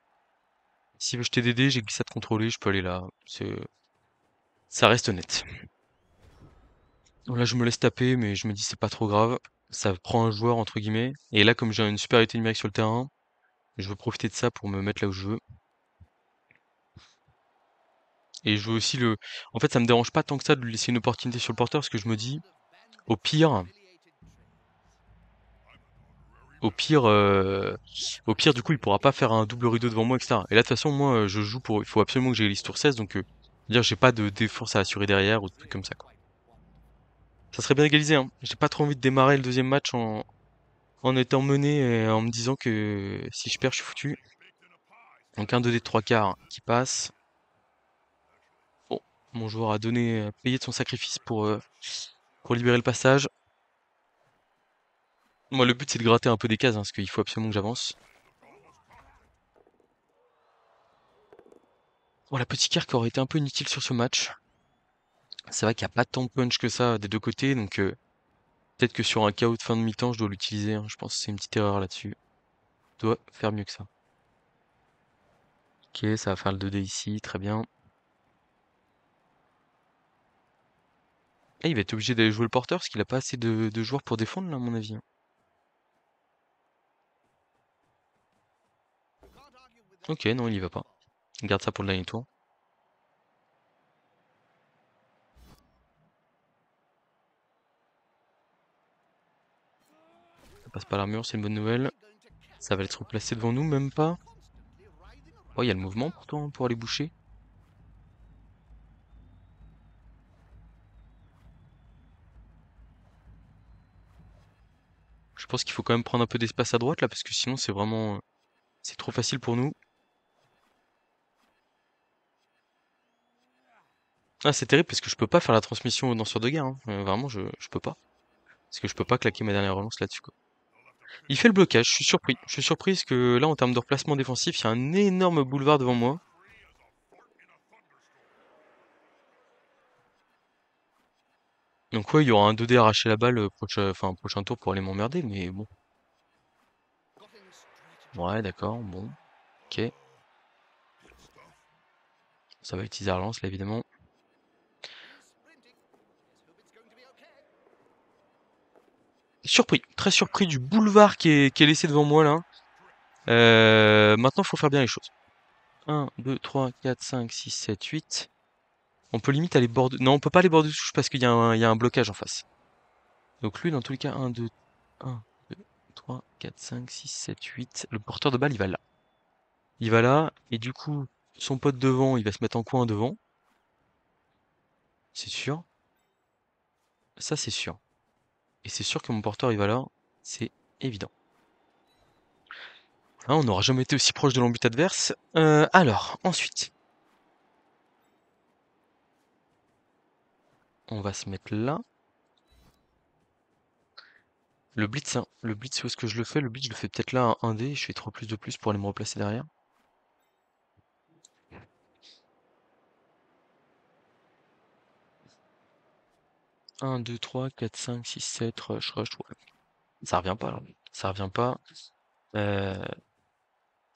S'il veut jeter DD, j'ai glissade contrôlée, je peux aller là. Ça reste honnête. Donc là, je me laisse taper, mais je me dis c'est pas trop grave. Ça prend un joueur, entre guillemets. Et là, comme j'ai une supériorité numérique sur le terrain, je veux profiter de ça pour me mettre là où je veux. Et je veux aussi le... En fait, ça me dérange pas tant que ça de lui laisser une opportunité sur le porteur, parce que je me dis, au pire, au pire, euh, au pire, du coup, il pourra pas faire un double rideau devant moi, etc. Et là, de toute façon, moi, je joue pour... Il faut absolument que j'ai l'Elise tour 16, donc, dire, j'ai pas de défense à assurer derrière, ou des trucs comme ça, quoi. Ça serait bien égalisé, hein. J'ai pas trop envie de démarrer le deuxième match en étant mené et en me disant que si je perds, je suis foutu. Donc un 2D de 3 quarts qui passe. Bon, mon joueur a donné, payé de son sacrifice pour libérer le passage. Moi, le but, c'est de gratter un peu des cases, hein, parce qu'il faut absolument que j'avance. Bon, la petite carte aurait été un peu inutile sur ce match. C'est vrai qu'il n'y a pas tant de punch que ça des deux côtés, donc peut-être que sur un KO de fin de mi-temps, je dois l'utiliser, hein. Je pense que c'est une petite erreur là-dessus. Je dois faire mieux que ça. Ok, ça va faire le 2D ici, très bien. Et il va être obligé d'aller jouer le porteur, parce qu'il a pas assez de joueurs pour défendre, là, à mon avis, hein. Ok, non, il y va pas. On garde ça pour le dernier tour. Ça passe pas l'armure, c'est une bonne nouvelle. Ça va être replacé devant nous, même pas. Oh, il y a le mouvement pourtant pour aller boucher. Je pense qu'il faut quand même prendre un peu d'espace à droite là, parce que sinon c'est vraiment... c'est trop facile pour nous. Ah, c'est terrible parce que je peux pas faire la transmission au danseur de guerre, hein. Vraiment, je peux pas. Parce que je peux pas claquer ma dernière relance là-dessus, quoi. Il fait le blocage, je suis surpris. Je suis surpris parce que là, en termes de replacement défensif, il y a un énorme boulevard devant moi. Donc ouais, il y aura un 2D arraché la balle prochain tour pour aller m'emmerder, mais bon. Ouais, d'accord, bon, ok. Ça va utiliser la relance, là, évidemment. Surpris, très surpris du boulevard qui est laissé devant moi, là. Maintenant, il faut faire bien les choses. 1, 2, 3, 4, 5, 6, 7, 8. On peut limite aller bord de... Non, on peut pas aller bord de touche parce qu'il y a un blocage en face. Donc lui, dans tous les cas, 1, 2, 3, 4, 5, 6, 7, 8. Le porteur de balle, il va là. Il va là, et du coup, son pote devant, il va se mettre en coin devant. C'est sûr. Ça, c'est sûr. Et c'est sûr que mon porteur, il va là. C'est évident. Hein, on n'aura jamais été aussi proche de l'embut adverse. Alors, ensuite, on va se mettre là. Le blitz, hein. Le blitz, où est-ce que je le fais? Le blitz, je le fais peut-être là, un 1D. Je fais 3 plus de plus pour aller me replacer derrière. 1, 2, 3, 4, 5, 6, 7, rush, rush, ouais. Ça revient pas, là. Ça revient pas. Euh,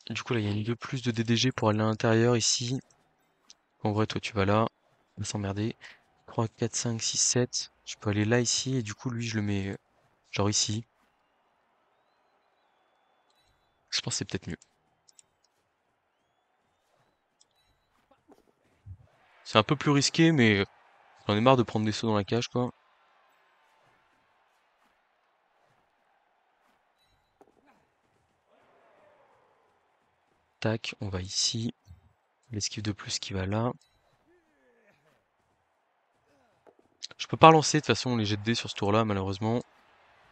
du coup, là, il y a une 2 plus de DDG pour aller à l'intérieur, ici. En vrai, toi, tu vas là. On va s'emmerder. 3, 4, 5, 6, 7. Je peux aller là, ici, et du coup, lui, je le mets, genre ici. Je pense que c'est peut-être mieux. C'est un peu plus risqué, mais j'en ai marre de prendre des sauts dans la cage, quoi. Tac, on va ici. L'esquive de plus qui va là. Je peux pas relancer de toute façon les jets de dés sur ce tour-là, malheureusement.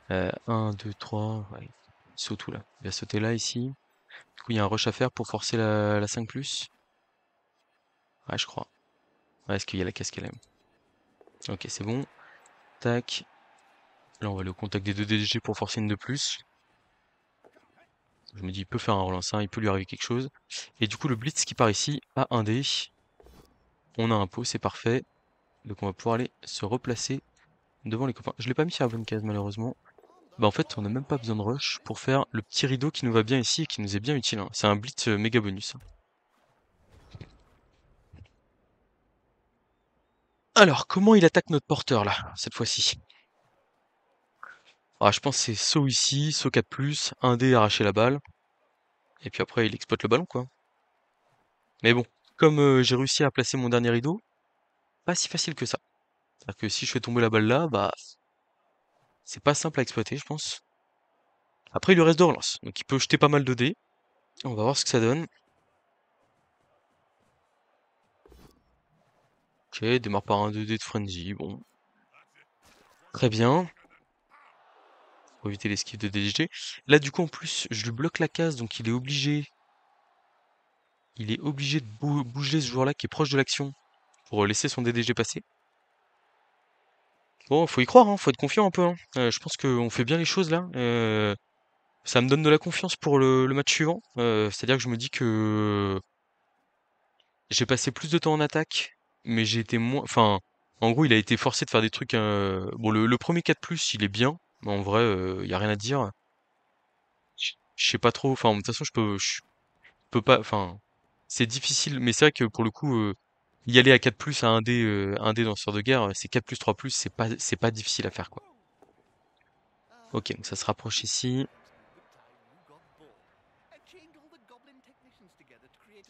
1, 2, 3. Ouais, il saute tout là. Il va sauter là, ici. Du coup, il y a un rush à faire pour forcer la 5+. Ouais, je crois. Ouais, est-ce qu'il y a la casque LM? Ok, c'est bon. Tac. Là, on va aller au contact des deux DDG pour forcer une de plus. Je me dis, il peut faire un relance 1, il peut lui arriver quelque chose. Et du coup, le blitz qui part ici à 1D. On a un pot, c'est parfait. Donc on va pouvoir aller se replacer devant les copains. Je l'ai pas mis sur la bonne case malheureusement. Bah en fait on n'a même pas besoin de rush pour faire le petit rideau qui nous va bien ici et qui nous est bien utile, hein. C'est un blitz méga bonus, hein. Alors comment il attaque notre porteur là, cette fois-ci? Ah, je pense que c'est saut ici, saut 4+, 1D arracher la balle, et puis après il exploite le ballon quoi. Mais bon, comme j'ai réussi à placer mon dernier rideau, pas si facile que ça. C'est-à-dire que si je fais tomber la balle là, bah c'est pas simple à exploiter je pense. Après il lui reste de relance, donc il peut jeter pas mal de dés. On va voir ce que ça donne. Ok, démarre par un 2D de Frenzy, bon. Très bien. Pour éviter l'esquive de DDG. Là, du coup, en plus, je lui bloque la case, donc il est obligé. Il est obligé de bouger ce joueur-là qui est proche de l'action pour laisser son DDG passer. Bon, faut y croire, hein, faut être confiant un peu, hein. Je pense qu'on fait bien les choses là. Ça me donne de la confiance pour le match suivant. C'est-à-dire que je me dis que j'ai passé plus de temps en attaque, mais j'ai été moins. Enfin, en gros, il a été forcé de faire des trucs. Bon, le premier 4+, il est bien, mais en vrai, y a rien à dire. Je sais pas trop. Enfin, de toute façon, je peux pas. Enfin, c'est difficile, mais c'est vrai que pour le coup, y aller à 4+, à un dé dans ce sort de guerre, c'est 4+, 3+, c'est pas difficile à faire, quoi. Ok, donc ça se rapproche ici.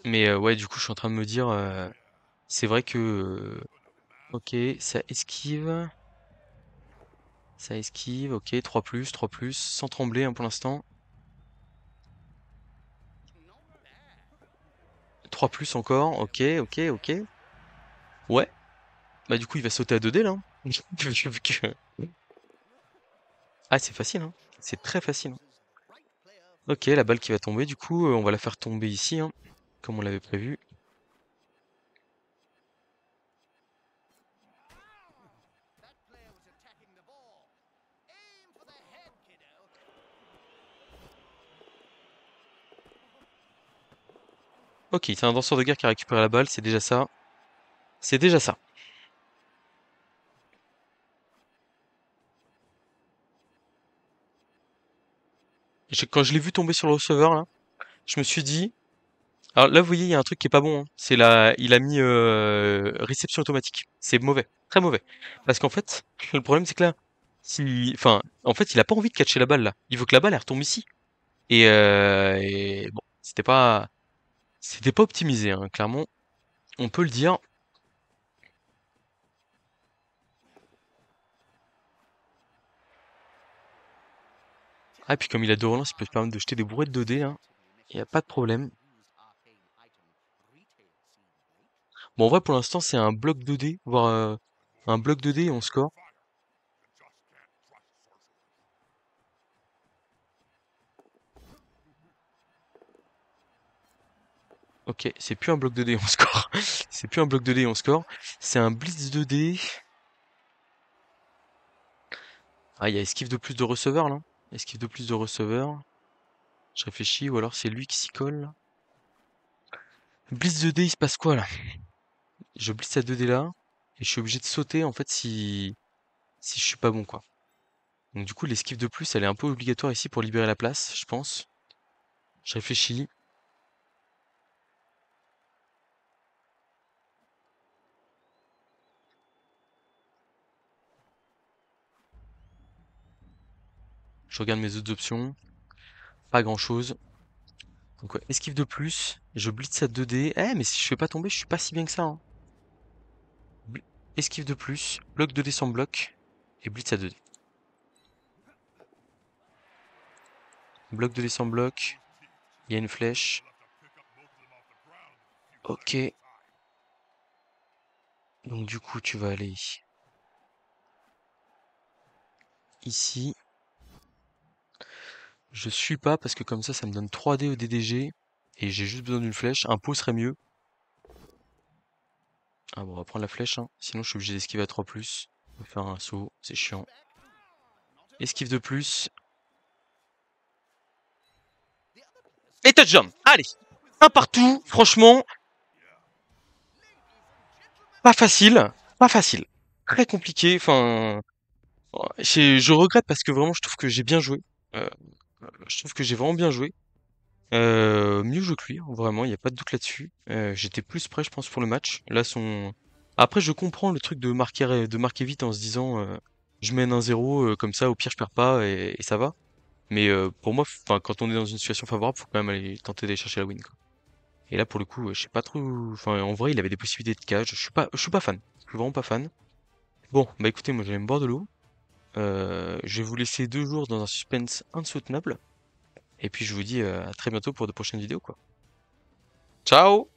Mais ouais, du coup, je suis en train de me dire, c'est vrai que, ok, ça esquive, ok, 3+, 3+, sans trembler hein, pour l'instant. 3+ encore, ok, ok, ok. Ouais, bah du coup, il va sauter à 2D là, hein. Vu que- Ah, c'est facile, hein. C'est très facile, hein. Ok, la balle qui va tomber, du coup, on va la faire tomber ici, hein, comme on l'avait prévu. Ok, c'est un danseur de guerre qui a récupéré la balle, c'est déjà ça. C'est déjà ça. Quand je l'ai vu tomber sur le receveur, là, je me suis dit... Alors là, vous voyez, il y a un truc qui est pas bon, hein. C'est là, il a mis réception automatique. C'est mauvais, très mauvais. Parce qu'en fait, le problème, c'est que là, enfin, en fait, il a pas envie de catcher la balle, là. Il veut que la balle, elle retombe ici. Et bon, c'était pas optimisé, hein, clairement. On peut le dire. Ah, et puis comme il a deux relances, il peut se permettre de jeter des bourrettes de dés, hein. Il y a pas de problème. Bon, en vrai, pour l'instant, c'est un bloc 2D, voire un bloc 2D et on score. Ok, c'est plus un bloc 2D, on score. C'est plus un bloc 2D, on score. C'est un blitz 2D. Ah, il y a esquive de plus de receveur, là. Esquive de plus de receveur. Je réfléchis, ou alors c'est lui qui s'y colle, là. Blitz 2D, il se passe quoi, là? Je blitz à 2D là, et je suis obligé de sauter, en fait, si je suis pas bon, quoi. Donc du coup, l'esquive de plus, elle est un peu obligatoire ici pour libérer la place, je pense. Je réfléchis. Je regarde mes autres options. Pas grand-chose. Donc ouais, esquive de plus. Je blitz à 2D. Eh, mais si je fais pas tomber, je suis pas si bien que ça, hein. Esquive de plus. Bloc 2D sans bloc. Et blitz à 2D. Bloc 2D sans bloc. Il y a une flèche. Ok. Donc du coup, tu vas aller ici. Je suis pas parce que comme ça me donne 3D au DDG. Et j'ai juste besoin d'une flèche. Un pot serait mieux. Ah bon, on va prendre la flèche, hein. Sinon, je suis obligé d'esquiver à 3+. On va faire un saut, c'est chiant. Esquive de plus. Et touchdown. Allez. Un partout. Franchement, pas facile. Pas facile. Très compliqué. Enfin, je regrette parce que vraiment, je trouve que j'ai bien joué. Euh, je trouve que j'ai vraiment bien joué. Mieux joué que lui, hein, vraiment, il n'y a pas de doute là-dessus. J'étais plus prêt, je pense, pour le match. Là, Après, je comprends le truc de marquer vite en se disant je mène 1-0, comme ça, au pire, je perds pas et ça va. Mais pour moi, enfin, quand on est dans une situation favorable, faut quand même aller tenter d'aller chercher la win, quoi. Et là, pour le coup, je sais pas trop. Enfin, en vrai, il avait des possibilités de catch. Je suis pas fan. Je suis vraiment pas fan. Bon, bah écoutez, moi, j'allais me boire de l'eau. Je vais vous laisser 2 jours dans un suspense insoutenable. Et puis, je vous dis à très bientôt pour de prochaines vidéos, quoi. Ciao!